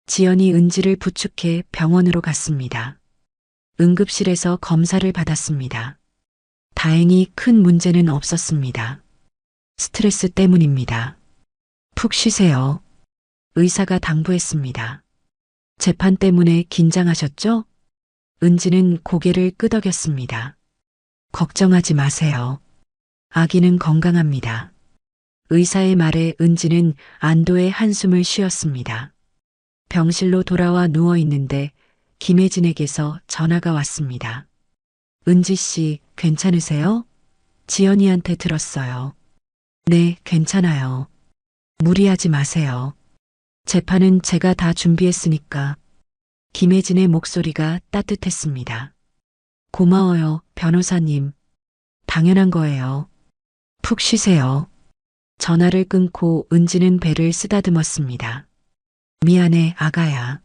지연이 은지를 부축해 병원으로 갔습니다. 응급실에서 검사를 받았습니다. 다행히 큰 문제는 없었습니다. 스트레스 때문입니다. 푹 쉬세요. 의사가 당부했습니다. 재판 때문에 긴장하셨죠? 은지는 고개를 끄덕였습니다. 걱정하지 마세요. 아기는 건강합니다. 의사의 말에 은지는 안도의 한숨을 쉬었습니다. 병실로 돌아와 누워 있는데 김혜진에게서 전화가 왔습니다. 은지 씨, 괜찮으세요? 지연이한테 들었어요. 네, 괜찮아요. 무리하지 마세요. 재판은 제가 다 준비했으니까. 김혜진의 목소리가 따뜻했습니다. 고마워요, 변호사님. 당연한 거예요. 푹 쉬세요. 전화를 끊고 은지는 배를 쓰다듬었습니다. 미안해, 아가야.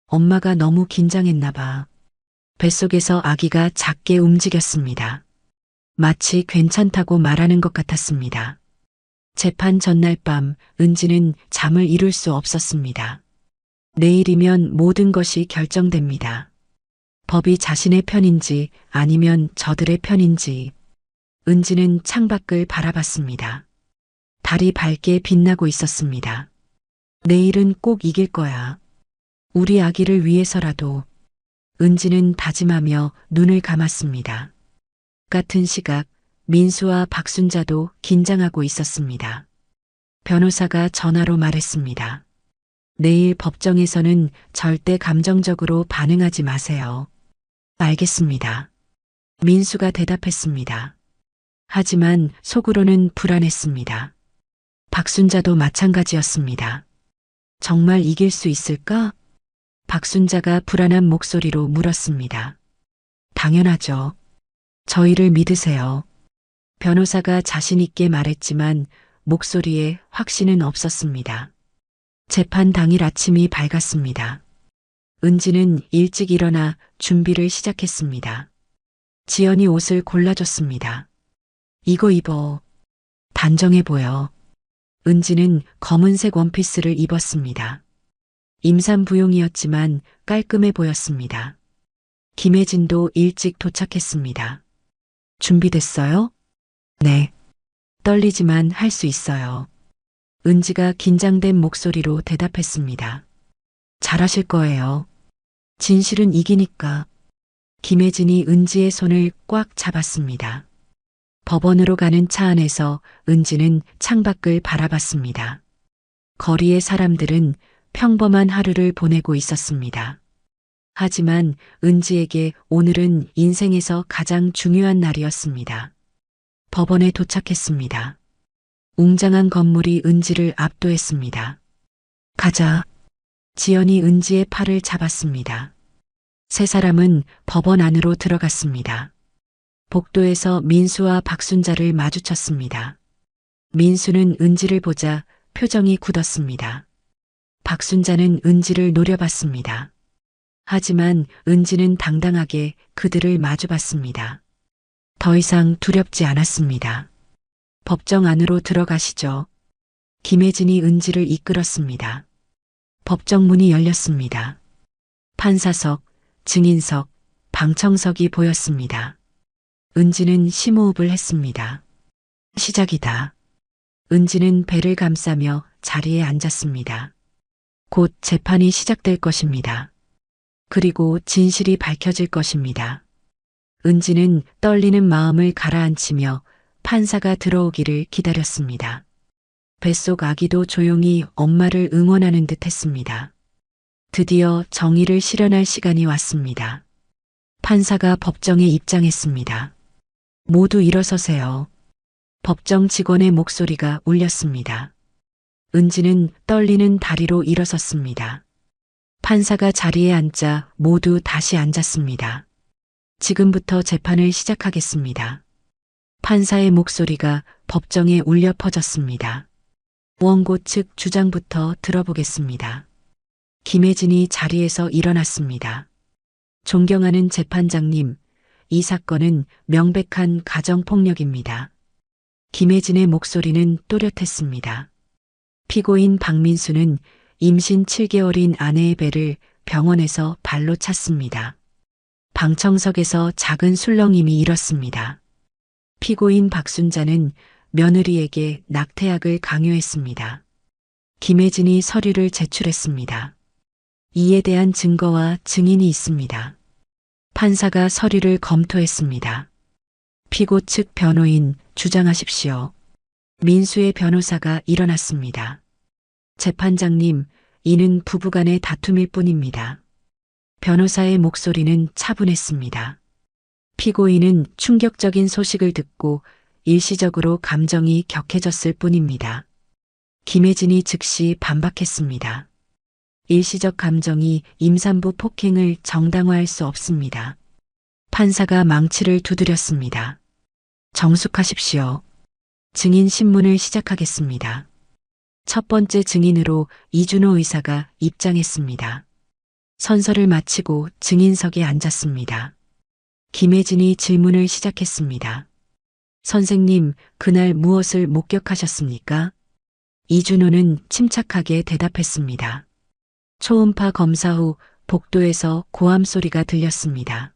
엄마가 너무 긴장했나 봐. 뱃속에서 아기가 작게 움직였습니다. 마치 괜찮다고 말하는 것 같았습니다. 재판 전날 밤 은지는 잠을 이룰 수 없었습니다. 내일이면 모든 것이 결정됩니다. 법이 자신의 편인지 아니면 저들의 편인지. 은지는 창밖을 바라봤습니다. 달이 밝게 빛나고 있었습니다. 내일은 꼭 이길 거야. 우리 아기를 위해서라도. 은지는 다짐하며 눈을 감았습니다. 같은 시각 민수와 박순자도 긴장하고 있었습니다. 변호사가 전화로 말했습니다. 내일 법정에서는 절대 감정적으로 반응하지 마세요. 알겠습니다. 민수가 대답했습니다. 하지만 속으로는 불안했습니다. 박순자도 마찬가지였습니다. 정말 이길 수 있을까? 박순자가 불안한 목소리로 물었습니다. 당연하죠. 저희를 믿으세요. 변호사가 자신 있게 말했지만 목소리에 확신은 없었습니다. 재판 당일 아침이 밝았습니다. 은지는 일찍 일어나 준비를 시작했습니다. 지연이 옷을 골라줬습니다. 이거 입어. 단정해 보여. 은지는 검은색 원피스를 입었습니다. 임산부용이었지만 깔끔해 보였습니다. 김혜진도 일찍 도착했습니다. 준비됐어요? 네. 떨리지만 할 수 있어요. 은지가 긴장된 목소리로 대답했습니다. 잘하실 거예요. 진실은 이기니까. 김혜진이 은지의 손을 꽉 잡았습니다. 법원으로 가는 차 안에서 은지는 창밖을 바라봤습니다. 거리의 사람들은 평범한 하루를 보내고 있었습니다. 하지만 은지에게 오늘은 인생에서 가장 중요한 날이었습니다. 법원에 도착했습니다. 웅장한 건물이 은지를 압도했습니다. 가자. 지연이 은지의 팔을 잡았습니다. 세 사람은 법원 안으로 들어갔습니다. 복도에서 민수와 박순자를 마주쳤습니다. 민수는 은지를 보자 표정이 굳었습니다. 박순자는 은지를 노려봤습니다. 하지만 은지는 당당하게 그들을 마주봤습니다. 더 이상 두렵지 않았습니다. 법정 안으로 들어가시죠. 김혜진이 은지를 이끌었습니다. 법정 문이 열렸습니다. 판사석, 증인석, 방청석이 보였습니다. 은지는 심호흡을 했습니다. 시작이다. 은지는 배를 감싸며 자리에 앉았습니다. 곧 재판이 시작될 것입니다. 그리고 진실이 밝혀질 것입니다. 은지는 떨리는 마음을 가라앉히며 판사가 들어오기를 기다렸습니다. 뱃속 아기도 조용히 엄마를 응원하는 듯 했습니다. 드디어 정의를 실현할 시간이 왔습니다. 판사가 법정에 입장했습니다. 모두 일어서세요. 법정 직원의 목소리가 울렸습니다. 은지는 떨리는 다리로 일어섰습니다. 판사가 자리에 앉자 모두 다시 앉았습니다. 지금부터 재판을 시작하겠습니다. 판사의 목소리가 법정에 울려 퍼졌습니다. 원고 측 주장부터 들어보겠습니다. 김혜진이 자리에서 일어났습니다. 존경하는 재판장님, 이 사건은 명백한 가정폭력입니다. 김혜진의 목소리는 또렷했습니다. 피고인 박민수는 임신 7개월인 아내의 배를 병원에서 발로 찼습니다. 방청석에서 작은 술렁임이 일었습니다. 피고인 박순자는 며느리에게 낙태약을 강요했습니다. 김혜진이 서류를 제출했습니다. 이에 대한 증거와 증인이 있습니다. 판사가 서류를 검토했습니다. 피고 측 변호인 주장하십시오. 민수의 변호사가 일어났습니다. 재판장님, 이는 부부간의 다툼일 뿐입니다. 변호사의 목소리는 차분했습니다. 피고인은 충격적인 소식을 듣고 일시적으로 감정이 격해졌을 뿐입니다. 김혜진이 즉시 반박했습니다. 일시적 감정이 임산부 폭행을 정당화할 수 없습니다. 판사가 망치를 두드렸습니다. 정숙하십시오. 증인 신문을 시작하겠습니다. 첫 번째 증인으로 이준호 의사가 입장했습니다. 선서를 마치고 증인석에 앉았습니다. 김혜진이 질문을 시작했습니다. 선생님, 그날 무엇을 목격하셨습니까? 이준호는 침착하게 대답했습니다. 초음파 검사 후 복도에서 고함 소리가 들렸습니다.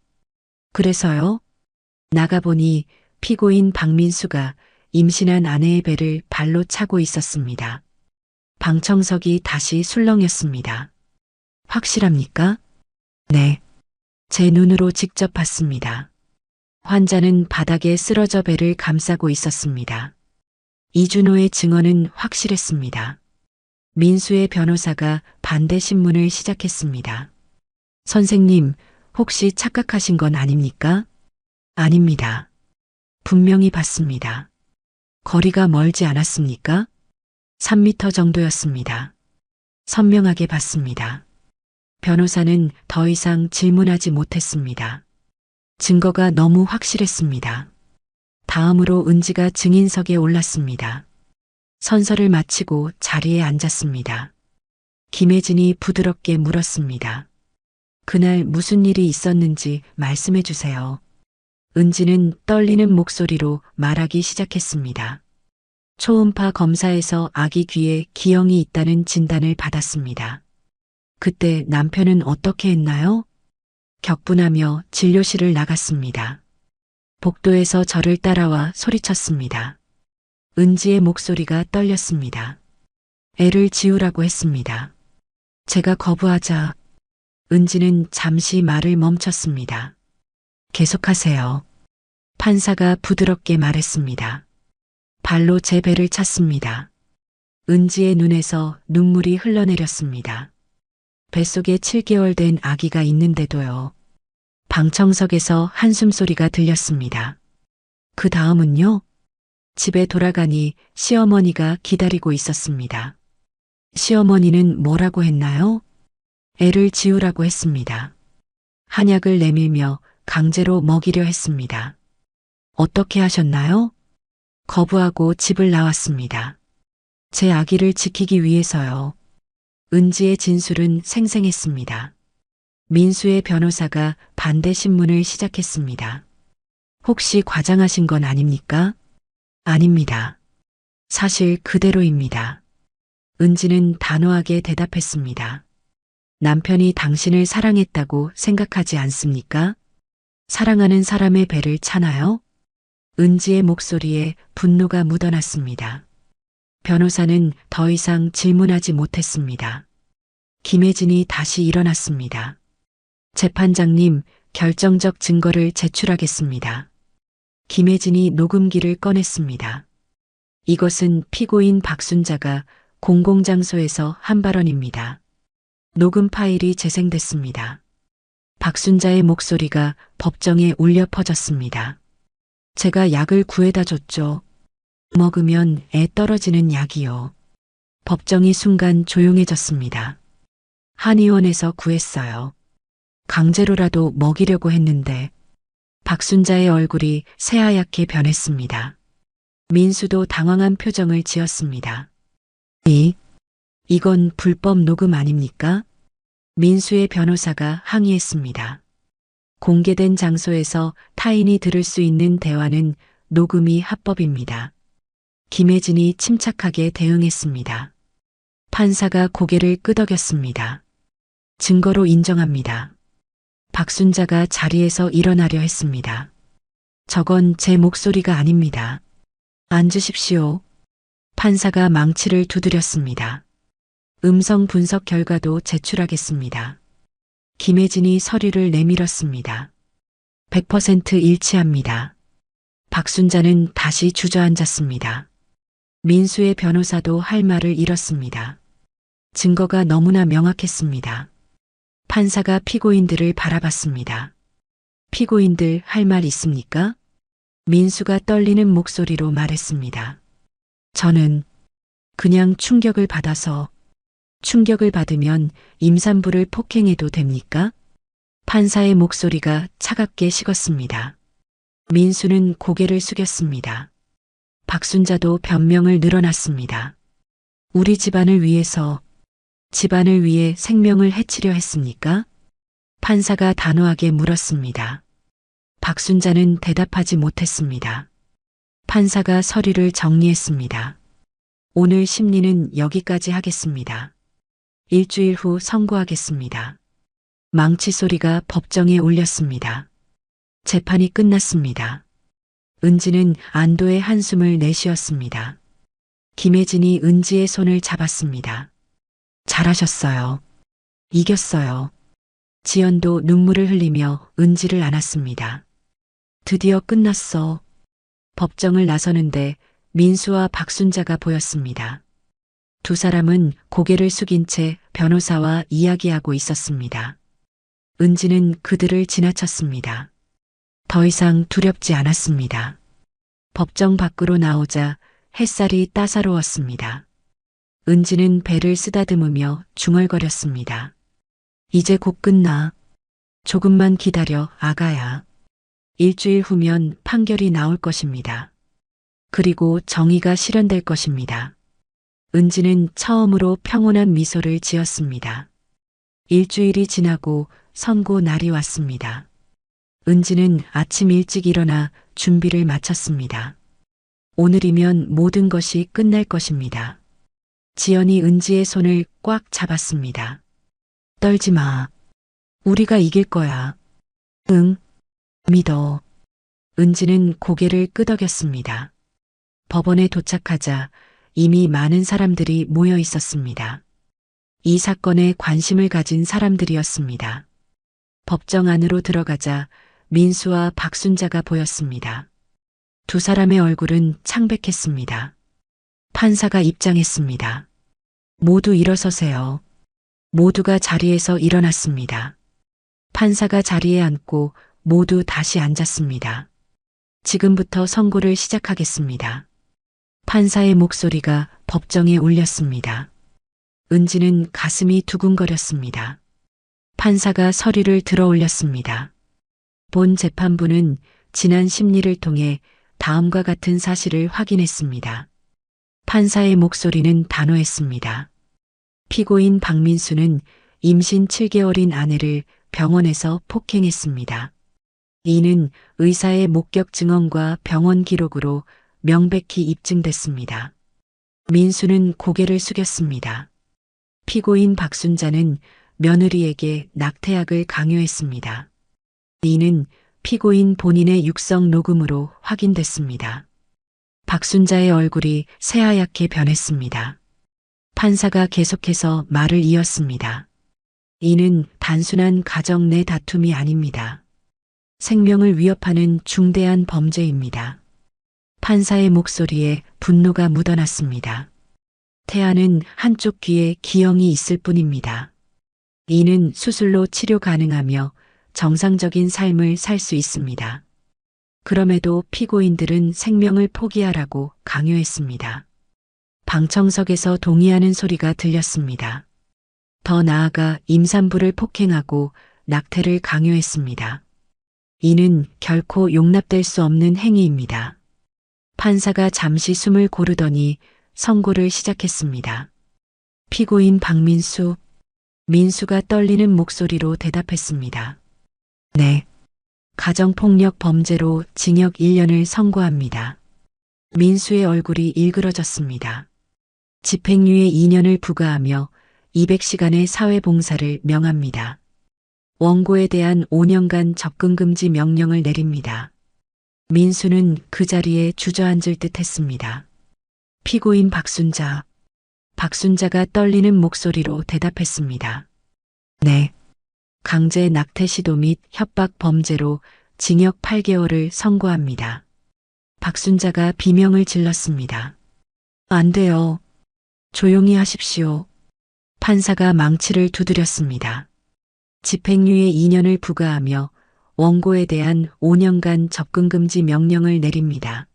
그래서요? 나가보니 피고인 박민수가 임신한 아내의 배를 발로 차고 있었습니다. 방청석이 다시 술렁였습니다. 확실합니까? 네. 제 눈으로 직접 봤습니다. 환자는 바닥에 쓰러져 배를 감싸고 있었습니다. 이준호의 증언은 확실했습니다. 민수의 변호사가 반대 신문을 시작했습니다. 선생님, 혹시 착각하신 건 아닙니까? 아닙니다. 분명히 봤습니다. 거리가 멀지 않았습니까? 3m 정도였습니다. 선명하게 봤습니다. 변호사는 더 이상 질문하지 못했습니다. 증거가 너무 확실했습니다. 다음으로 은지가 증인석에 올랐습니다. 선서를 마치고 자리에 앉았습니다. 김혜진이 부드럽게 물었습니다. 그날 무슨 일이 있었는지 말씀해 주세요. 은지는 떨리는 목소리로 말하기 시작했습니다. 초음파 검사에서 아기 귀에 기형이 있다는 진단을 받았습니다. 그때 남편은 어떻게 했나요? 격분하며 진료실을 나갔습니다. 복도에서 저를 따라와 소리쳤습니다. 은지의 목소리가 떨렸습니다. 애를 지우라고 했습니다. 제가 거부하자 은지는 잠시 말을 멈췄습니다. 계속하세요. 판사가 부드럽게 말했습니다. 발로 제 배를 찼습니다. 은지의 눈에서 눈물이 흘러내렸습니다. 뱃속에 7개월 된 아기가 있는데도요. 방청석에서 한숨소리가 들렸습니다. 그 다음은요? 집에 돌아가니 시어머니가 기다리고 있었습니다. 시어머니는 뭐라고 했나요? 애를 지우라고 했습니다. 한약을 내밀며 강제로 먹이려 했습니다. 어떻게 하셨나요? 거부하고 집을 나왔습니다. 제 아기를 지키기 위해서요. 은지의 진술은 생생했습니다. 민수의 변호사가 반대 신문을 시작했습니다. 혹시 과장하신 건 아닙니까? 아닙니다. 사실 그대로입니다. 은지는 단호하게 대답했습니다. 남편이 당신을 사랑했다고 생각하지 않습니까? 사랑하는 사람의 배를 차나요? 은지의 목소리에 분노가 묻어났습니다. 변호사는 더 이상 질문하지 못했습니다. 김혜진이 다시 일어났습니다. 재판장님, 결정적 증거를 제출하겠습니다. 김혜진이 녹음기를 꺼냈습니다. 이것은 피고인 박순자가 공공장소에서 한 발언입니다. 녹음 파일이 재생됐습니다. 박순자의 목소리가 법정에 울려 퍼졌습니다. 제가 약을 구해다 줬죠. 먹으면 애 떨어지는 약이요. 법정이 순간 조용해졌습니다. 한의원에서 구했어요. 강제로라도 먹이려고 했는데 박순자의 얼굴이 새하얗게 변했습니다. 민수도 당황한 표정을 지었습니다. 이건 불법 녹음 아닙니까? 민수의 변호사가 항의했습니다. 공개된 장소에서 타인이 들을 수 있는 대화는 녹음이 합법입니다. 김혜진이 침착하게 대응했습니다. 판사가 고개를 끄덕였습니다. 증거로 인정합니다. 박순자가 자리에서 일어나려 했습니다. 저건 제 목소리가 아닙니다. 앉으십시오. 판사가 망치를 두드렸습니다. 음성 분석 결과도 제출하겠습니다. 김혜진이 서류를 내밀었습니다. 100% 일치합니다. 박순자는 다시 주저앉았습니다. 민수의 변호사도 할 말을 잃었습니다. 증거가 너무나 명확했습니다. 판사가 피고인들을 바라봤습니다. 피고인들 할 말 있습니까? 민수가 떨리는 목소리로 말했습니다. 저는 그냥 충격을 받아서. 충격을 받으면 임산부를 폭행해도 됩니까? 판사의 목소리가 차갑게 식었습니다. 민수는 고개를 숙였습니다. 박순자도 변명을 늘어놨습니다. 우리 집안을 위해서, 집안을 위해 생명을 해치려 했습니까? 판사가 단호하게 물었습니다. 박순자는 대답하지 못했습니다. 판사가 서류를 정리했습니다. 오늘 심리는 여기까지 하겠습니다. 일주일 후 선고하겠습니다. 망치 소리가 법정에 울렸습니다. 재판이 끝났습니다. 은지는 안도의 한숨을 내쉬었습니다. 김혜진이 은지의 손을 잡았습니다. 잘하셨어요. 이겼어요. 지연도 눈물을 흘리며 은지를 안았습니다. 드디어 끝났어. 법정을 나서는데 민수와 박순자가 보였습니다. 두 사람은 고개를 숙인 채 변호사와 이야기하고 있었습니다. 은지는 그들을 지나쳤습니다. 더 이상 두렵지 않았습니다. 법정 밖으로 나오자 햇살이 따사로웠습니다. 은지는 배를 쓰다듬으며 중얼거렸습니다. 이제 곧 끝나. 조금만 기다려, 아가야. 일주일 후면 판결이 나올 것입니다. 그리고 정의가 실현될 것입니다. 은지는 처음으로 평온한 미소를 지었습니다. 일주일이 지나고 선고 날이 왔습니다. 은지는 아침 일찍 일어나 준비를 마쳤습니다. 오늘이면 모든 것이 끝날 것입니다. 지연이 은지의 손을 꽉 잡았습니다. 떨지 마. 우리가 이길 거야. 응, 믿어. 은지는 고개를 끄덕였습니다. 법원에 도착하자 이미 많은 사람들이 모여 있었습니다. 이 사건에 관심을 가진 사람들이었습니다. 법정 안으로 들어가자 민수와 박순자가 보였습니다. 두 사람의 얼굴은 창백했습니다. 판사가 입장했습니다. 모두 일어서세요. 모두가 자리에서 일어났습니다. 판사가 자리에 앉고 모두 다시 앉았습니다. 지금부터 선고를 시작하겠습니다. 판사의 목소리가 법정에 울렸습니다. 은지는 가슴이 두근거렸습니다. 판사가 서류를 들어 올렸습니다. 본 재판부는 지난 심리를 통해 다음과 같은 사실을 확인했습니다. 판사의 목소리는 단호했습니다. 피고인 박민수는 임신 7개월인 아내를 병원에서 폭행했습니다. 이는 의사의 목격 증언과 병원 기록으로 명백히 입증됐습니다. 민수는 고개를 숙였습니다. 피고인 박순자는 며느리에게 낙태약을 강요했습니다. 이는 피고인 본인의 육성 녹음으로 확인됐습니다. 박순자의 얼굴이 새하얗게 변했습니다. 판사가 계속해서 말을 이었습니다. 이는 단순한 가정 내 다툼이 아닙니다. 생명을 위협하는 중대한 범죄입니다. 판사의 목소리에 분노가 묻어났습니다. 태아는 한쪽 귀에 기형이 있을 뿐입니다. 이는 수술로 치료 가능하며 정상적인 삶을 살 수 있습니다. 그럼에도 피고인들은 생명을 포기하라고 강요했습니다. 방청석에서 동의하는 소리가 들렸습니다. 더 나아가 임산부를 폭행하고 낙태를 강요했습니다. 이는 결코 용납될 수 없는 행위입니다. 판사가 잠시 숨을 고르더니 선고를 시작했습니다. 피고인 박민수, 민수가 떨리는 목소리로 대답했습니다. 네. 가정폭력 범죄로 징역 1년을 선고합니다. 민수의 얼굴이 일그러졌습니다. 집행유예 2년을 부과하며 200시간의 사회봉사를 명합니다. 원고에 대한 5년간 접근금지 명령을 내립니다. 민수는 그 자리에 주저앉을 듯 했습니다. 피고인 박순자가 떨리는 목소리로 대답했습니다. 네. 강제 낙태 시도 및 협박 범죄로 징역 8개월을 선고합니다. 박순자가 비명을 질렀습니다. 안 돼요. 조용히 하십시오. 판사가 망치를 두드렸습니다. 집행유예 2년을 부과하며 원고에 대한 5년간 접근금지 명령을 내립니다.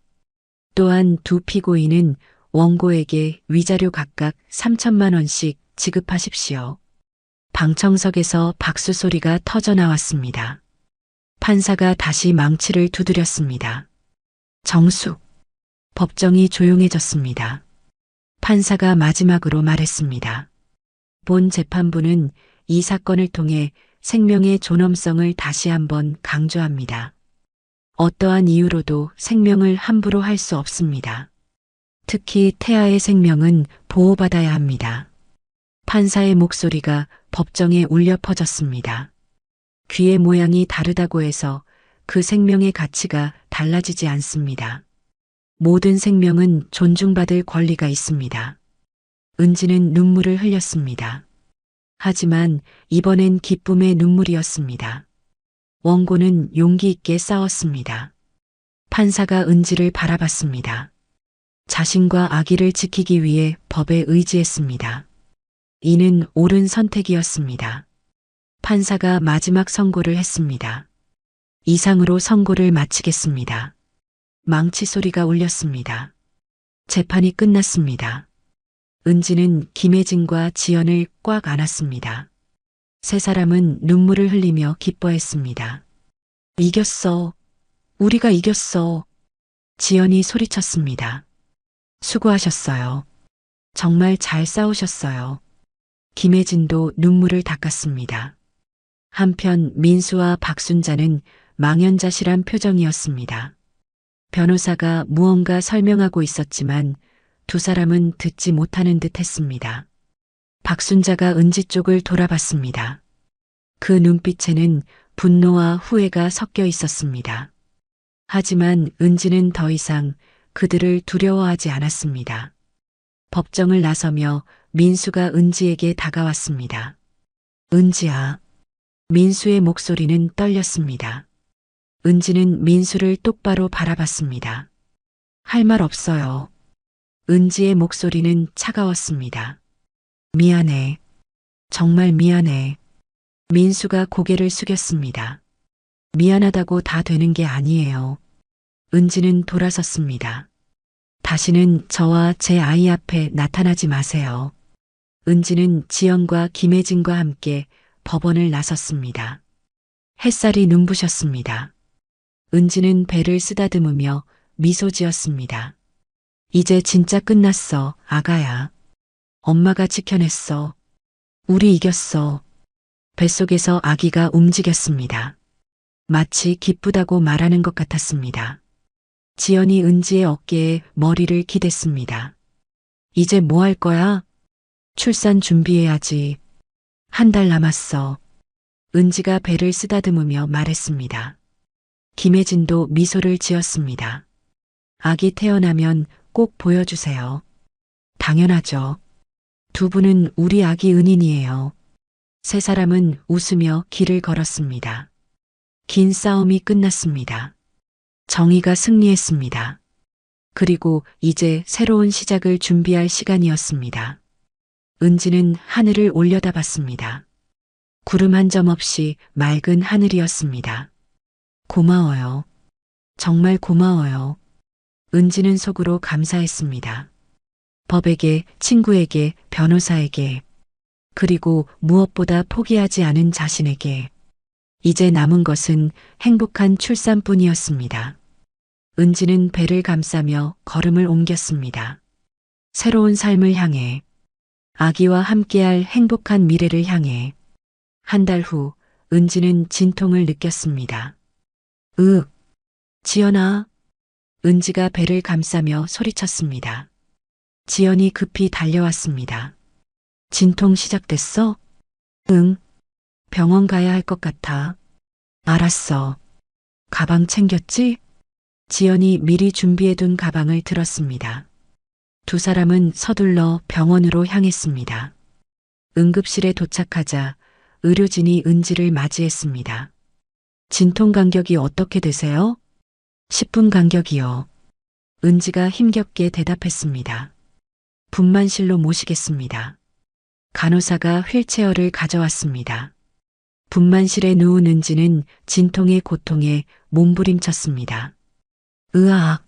또한 두 피고인은 원고에게 위자료 각각 3천만 원씩 지급하십시오. 방청석에서 박수 소리가 터져 나왔습니다. 판사가 다시 망치를 두드렸습니다. 정숙. 법정이 조용해졌습니다. 판사가 마지막으로 말했습니다. 본 재판부는 이 사건을 통해 생명의 존엄성을 다시 한번 강조합니다. 어떠한 이유로도 생명을 함부로 할 수 없습니다. 특히 태아의 생명은 보호받아야 합니다. 판사의 목소리가 법정에 울려 퍼졌습니다. 귀의 모양이 다르다고 해서 그 생명의 가치가 달라지지 않습니다. 모든 생명은 존중받을 권리가 있습니다. 은지는 눈물을 흘렸습니다. 하지만 이번엔 기쁨의 눈물이었습니다. 원고는 용기 있게 싸웠습니다. 판사가 은지를 바라봤습니다. 자신과 아기를 지키기 위해 법에 의지했습니다. 이는 옳은 선택이었습니다. 판사가 마지막 선고를 했습니다. 이상으로 선고를 마치겠습니다. 망치 소리가 울렸습니다. 재판이 끝났습니다. 은지는 김혜진과 지연을 꽉 안았습니다. 세 사람은 눈물을 흘리며 기뻐했습니다. 이겼어. 우리가 이겼어. 지연이 소리쳤습니다. 수고하셨어요. 정말 잘 싸우셨어요. 김혜진도 눈물을 닦았습니다. 한편 민수와 박순자는 망연자실한 표정이었습니다. 변호사가 무언가 설명하고 있었지만 두 사람은 듣지 못하는 듯 했습니다. 박순자가 은지 쪽을 돌아봤습니다. 그 눈빛에는 분노와 후회가 섞여 있었습니다. 하지만 은지는 더 이상 그들을 두려워하지 않았습니다. 법정을 나서며 민수가 은지에게 다가왔습니다. 은지야. 민수의 목소리는 떨렸습니다. 은지는 민수를 똑바로 바라봤습니다. 할 말 없어요. 은지의 목소리는 차가웠습니다. 미안해. 정말 미안해. 민수가 고개를 숙였습니다. 미안하다고 다 되는 게 아니에요. 은지는 돌아섰습니다. 다시는 저와 제 아이 앞에 나타나지 마세요. 은지는 지연과 김혜진과 함께 법원을 나섰습니다. 햇살이 눈부셨습니다. 은지는 배를 쓰다듬으며 미소 지었습니다. 이제 진짜 끝났어, 아가야. 엄마가 지켜냈어. 우리 이겼어. 뱃속에서 아기가 움직였습니다. 마치 기쁘다고 말하는 것 같았습니다. 지연이 은지의 어깨에 머리를 기댔습니다. 이제 뭐 할 거야? 출산 준비해야지. 1달 남았어. 은지가 배를 쓰다듬으며 말했습니다. 김혜진도 미소를 지었습니다. 아기 태어나면 꼭 보여주세요. 당연하죠. 두 분은 우리 아기 은인이에요. 세 사람은 웃으며 길을 걸었습니다. 긴 싸움이 끝났습니다. 정의가 승리했습니다. 그리고 이제 새로운 시작을 준비할 시간이었습니다. 은지는 하늘을 올려다봤습니다. 구름 한 점 없이 맑은 하늘이었습니다. 고마워요. 정말 고마워요. 은지는 속으로 감사했습니다. 법에게, 친구에게, 변호사에게, 그리고 무엇보다 포기하지 않은 자신에게. 이제 남은 것은 행복한 출산뿐이었습니다. 은지는 배를 감싸며 걸음을 옮겼습니다. 새로운 삶을 향해, 아기와 함께할 행복한 미래를 향해. 한 달 후, 은지는 진통을 느꼈습니다. 지연아. 은지가 배를 감싸며 소리쳤습니다. 지연이 급히 달려왔습니다. 진통 시작됐어? 응. 병원 가야 할 것 같아. 알았어. 가방 챙겼지? 지연이 미리 준비해둔 가방을 들었습니다. 두 사람은 서둘러 병원으로 향했습니다. 응급실에 도착하자 의료진이 은지를 맞이했습니다. 진통 간격이 어떻게 되세요? 10분 간격이요. 은지가 힘겹게 대답했습니다. 분만실로 모시겠습니다. 간호사가 휠체어를 가져왔습니다. 분만실에 누운 은지는 진통의 고통에 몸부림쳤습니다. 으악.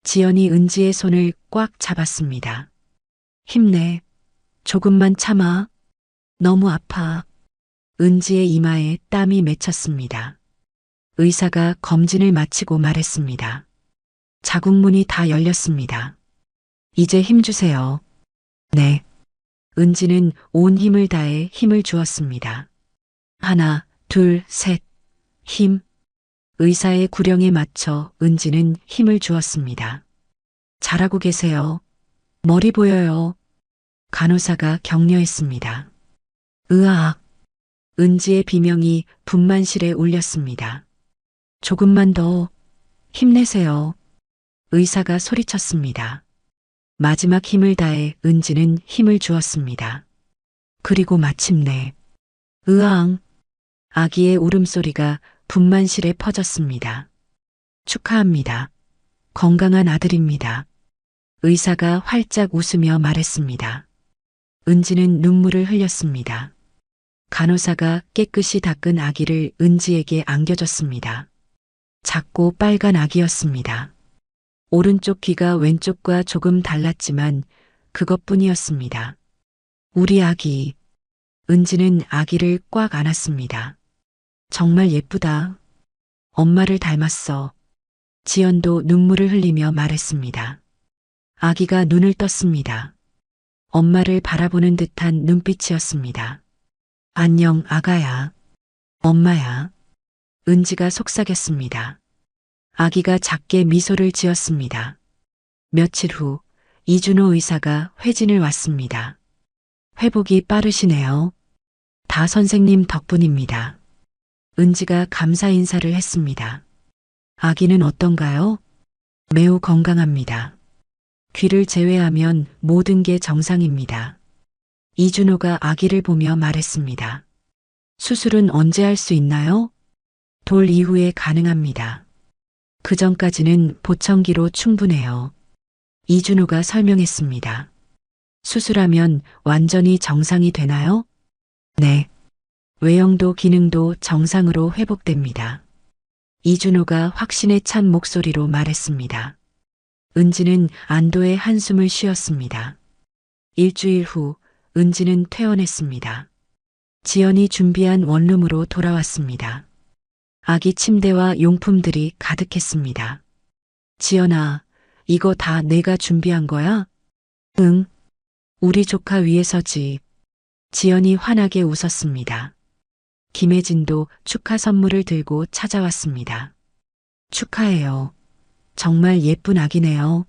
지연이 은지의 손을 꽉 잡았습니다. 힘내. 조금만 참아. 너무 아파. 은지의 이마에 땀이 맺혔습니다. 의사가 검진을 마치고 말했습니다. 자궁문이 다 열렸습니다. 이제 힘 주세요. 네. 은지는 온 힘을 다해 힘을 주었습니다. 하나, 둘, 셋. 힘. 의사의 구령에 맞춰 은지는 힘을 주었습니다. 잘하고 계세요. 머리 보여요. 간호사가 격려했습니다. 으악. 은지의 비명이 분만실에 울렸습니다. 조금만 더 힘내세요. 의사가 소리쳤습니다. 마지막 힘을 다해 은지는 힘을 주었습니다. 그리고 마침내 으앙. 아기의 울음소리가 분만실에 퍼졌습니다. 축하합니다. 건강한 아들입니다. 의사가 활짝 웃으며 말했습니다. 은지는 눈물을 흘렸습니다. 간호사가 깨끗이 닦은 아기를 은지에게 안겨줬습니다. 작고 빨간 아기였습니다. 오른쪽 귀가 왼쪽과 조금 달랐지만 그것뿐이었습니다. 우리 아기. 은지는 아기를 꽉 안았습니다. 정말 예쁘다. 엄마를 닮았어. 지연도 눈물을 흘리며 말했습니다. 아기가 눈을 떴습니다. 엄마를 바라보는 듯한 눈빛이었습니다. 안녕, 아가야. 엄마야. 은지가 속삭였습니다. 아기가 작게 미소를 지었습니다. 며칠 후 이준호 의사가 회진을 왔습니다. 회복이 빠르시네요. 다 선생님 덕분입니다. 은지가 감사 인사를 했습니다. 아기는 어떤가요? 매우 건강합니다. 귀를 제외하면 모든 게 정상입니다. 이준호가 아기를 보며 말했습니다. 수술은 언제 할 수 있나요? 돌 이후에 가능합니다. 그 전까지는 보청기로 충분해요. 이준호가 설명했습니다. 수술하면 완전히 정상이 되나요? 네. 외형도 기능도 정상으로 회복됩니다. 이준호가 확신에 찬 목소리로 말했습니다. 은지는 안도의 한숨을 쉬었습니다. 일주일 후 은지는 퇴원했습니다. 지연이 준비한 원룸으로 돌아왔습니다. 아기 침대와 용품들이 가득했습니다. 지연아, 이거 다 내가 준비한 거야? 응. 우리 조카 위해서지. 지연이 환하게 웃었습니다. 김혜진도 축하 선물을 들고 찾아왔습니다. 축하해요. 정말 예쁜 아기네요.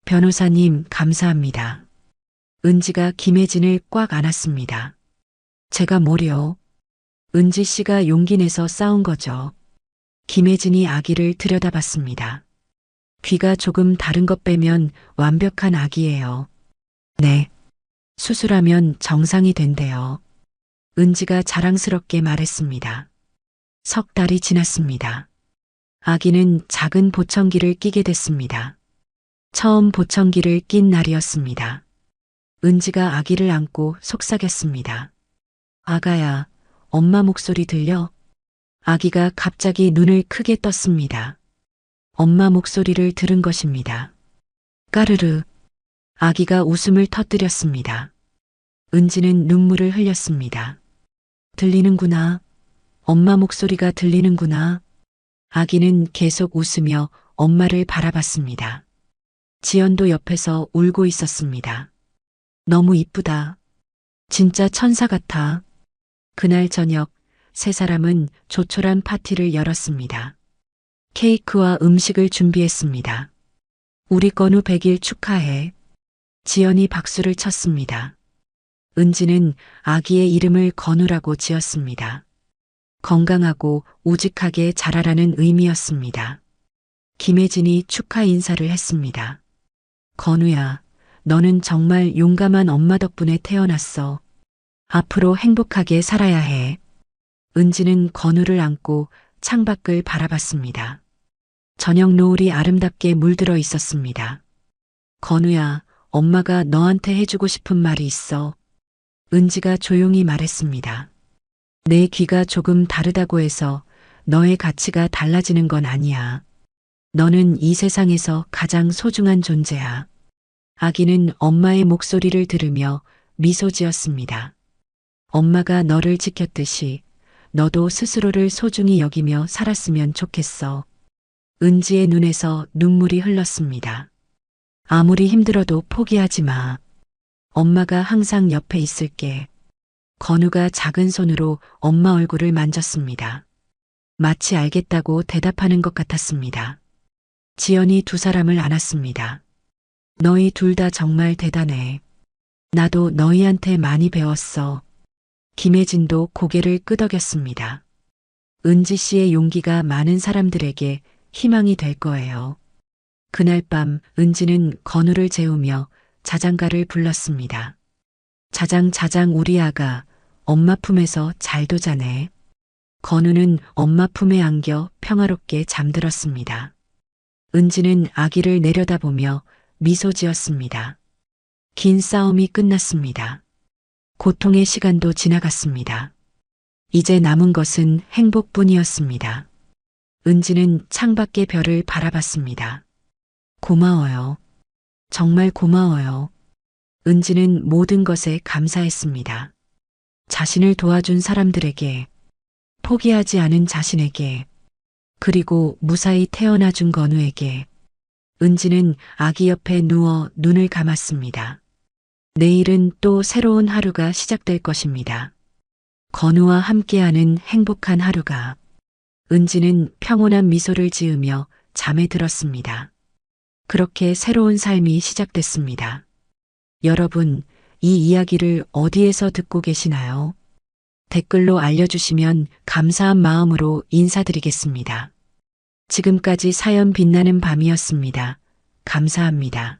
변호사님, 감사합니다. 은지가 김혜진을 꽉 안았습니다. 제가 뭐려? 은지 씨가 용기 내서 싸운 거죠. 김혜진이 아기를 들여다봤습니다. 귀가 조금 다른 것 빼면 완벽한 아기예요. 네. 수술하면 정상이 된대요. 은지가 자랑스럽게 말했습니다. 석 달이 지났습니다. 아기는 작은 보청기를 끼게 됐습니다. 처음 보청기를 낀 날이었습니다. 은지가 아기를 안고 속삭였습니다. 아가야, 엄마 목소리 들려? 아기가 갑자기 눈을 크게 떴습니다. 엄마 목소리를 들은 것입니다. 까르르. 아기가 웃음을 터뜨렸습니다. 은지는 눈물을 흘렸습니다. 들리는구나. 엄마 목소리가 들리는구나. 아기는 계속 웃으며 엄마를 바라봤습니다. 지연도 옆에서 울고 있었습니다. 너무 이쁘다. 진짜 천사 같아. 그날 저녁 세 사람은 조촐한 파티를 열었습니다. 케이크와 음식을 준비했습니다. 우리 건우 100일 축하해. 지연이 박수를 쳤습니다. 은지는 아기의 이름을 건우라고 지었습니다. 건강하고 우직하게 자라라는 의미였습니다. 김혜진이 축하 인사를 했습니다. 건우야, 너는 정말 용감한 엄마 덕분에 태어났어. 앞으로 행복하게 살아야 해. 은지는 건우를 안고 창밖을 바라봤습니다. 저녁 노을이 아름답게 물들어 있었습니다. 건우야, 엄마가 너한테 해주고 싶은 말이 있어. 은지가 조용히 말했습니다. 내 귀가 조금 다르다고 해서 너의 가치가 달라지는 건 아니야. 너는 이 세상에서 가장 소중한 존재야. 아기는 엄마의 목소리를 들으며 미소 지었습니다. 엄마가 너를 지켰듯이 너도 스스로를 소중히 여기며 살았으면 좋겠어. 은지의 눈에서 눈물이 흘렀습니다. 아무리 힘들어도 포기하지 마. 엄마가 항상 옆에 있을게. 건우가 작은 손으로 엄마 얼굴을 만졌습니다. 마치 알겠다고 대답하는 것 같았습니다. 지연이 두 사람을 안았습니다. 너희 둘 다 정말 대단해. 나도 너희한테 많이 배웠어. 김혜진도 고개를 끄덕였습니다. 은지 씨의 용기가 많은 사람들에게 희망이 될 거예요. 그날 밤 은지는 건우를 재우며 자장가를 불렀습니다. 자장자장 우리 아가 엄마 품에서 잘도 자네. 건우는 엄마 품에 안겨 평화롭게 잠들었습니다. 은지는 아기를 내려다보며 미소 지었습니다. 긴 싸움이 끝났습니다. 고통의 시간도 지나갔습니다. 이제 남은 것은 행복뿐이었습니다. 은지는 창밖의 별을 바라봤습니다. 고마워요. 정말 고마워요. 은지는 모든 것에 감사했습니다. 자신을 도와준 사람들에게, 포기하지 않은 자신에게, 그리고 무사히 태어나 준 건우에게. 은지는 아기 옆에 누워 눈을 감았습니다. 내일은 또 새로운 하루가 시작될 것입니다. 건우와 함께하는 행복한 하루가. 은지는 평온한 미소를 지으며 잠에 들었습니다. 그렇게 새로운 삶이 시작됐습니다. 여러분, 이 이야기를 어디에서 듣고 계시나요? 댓글로 알려주시면 감사한 마음으로 인사드리겠습니다. 지금까지 사연 빛나는 밤이었습니다. 감사합니다.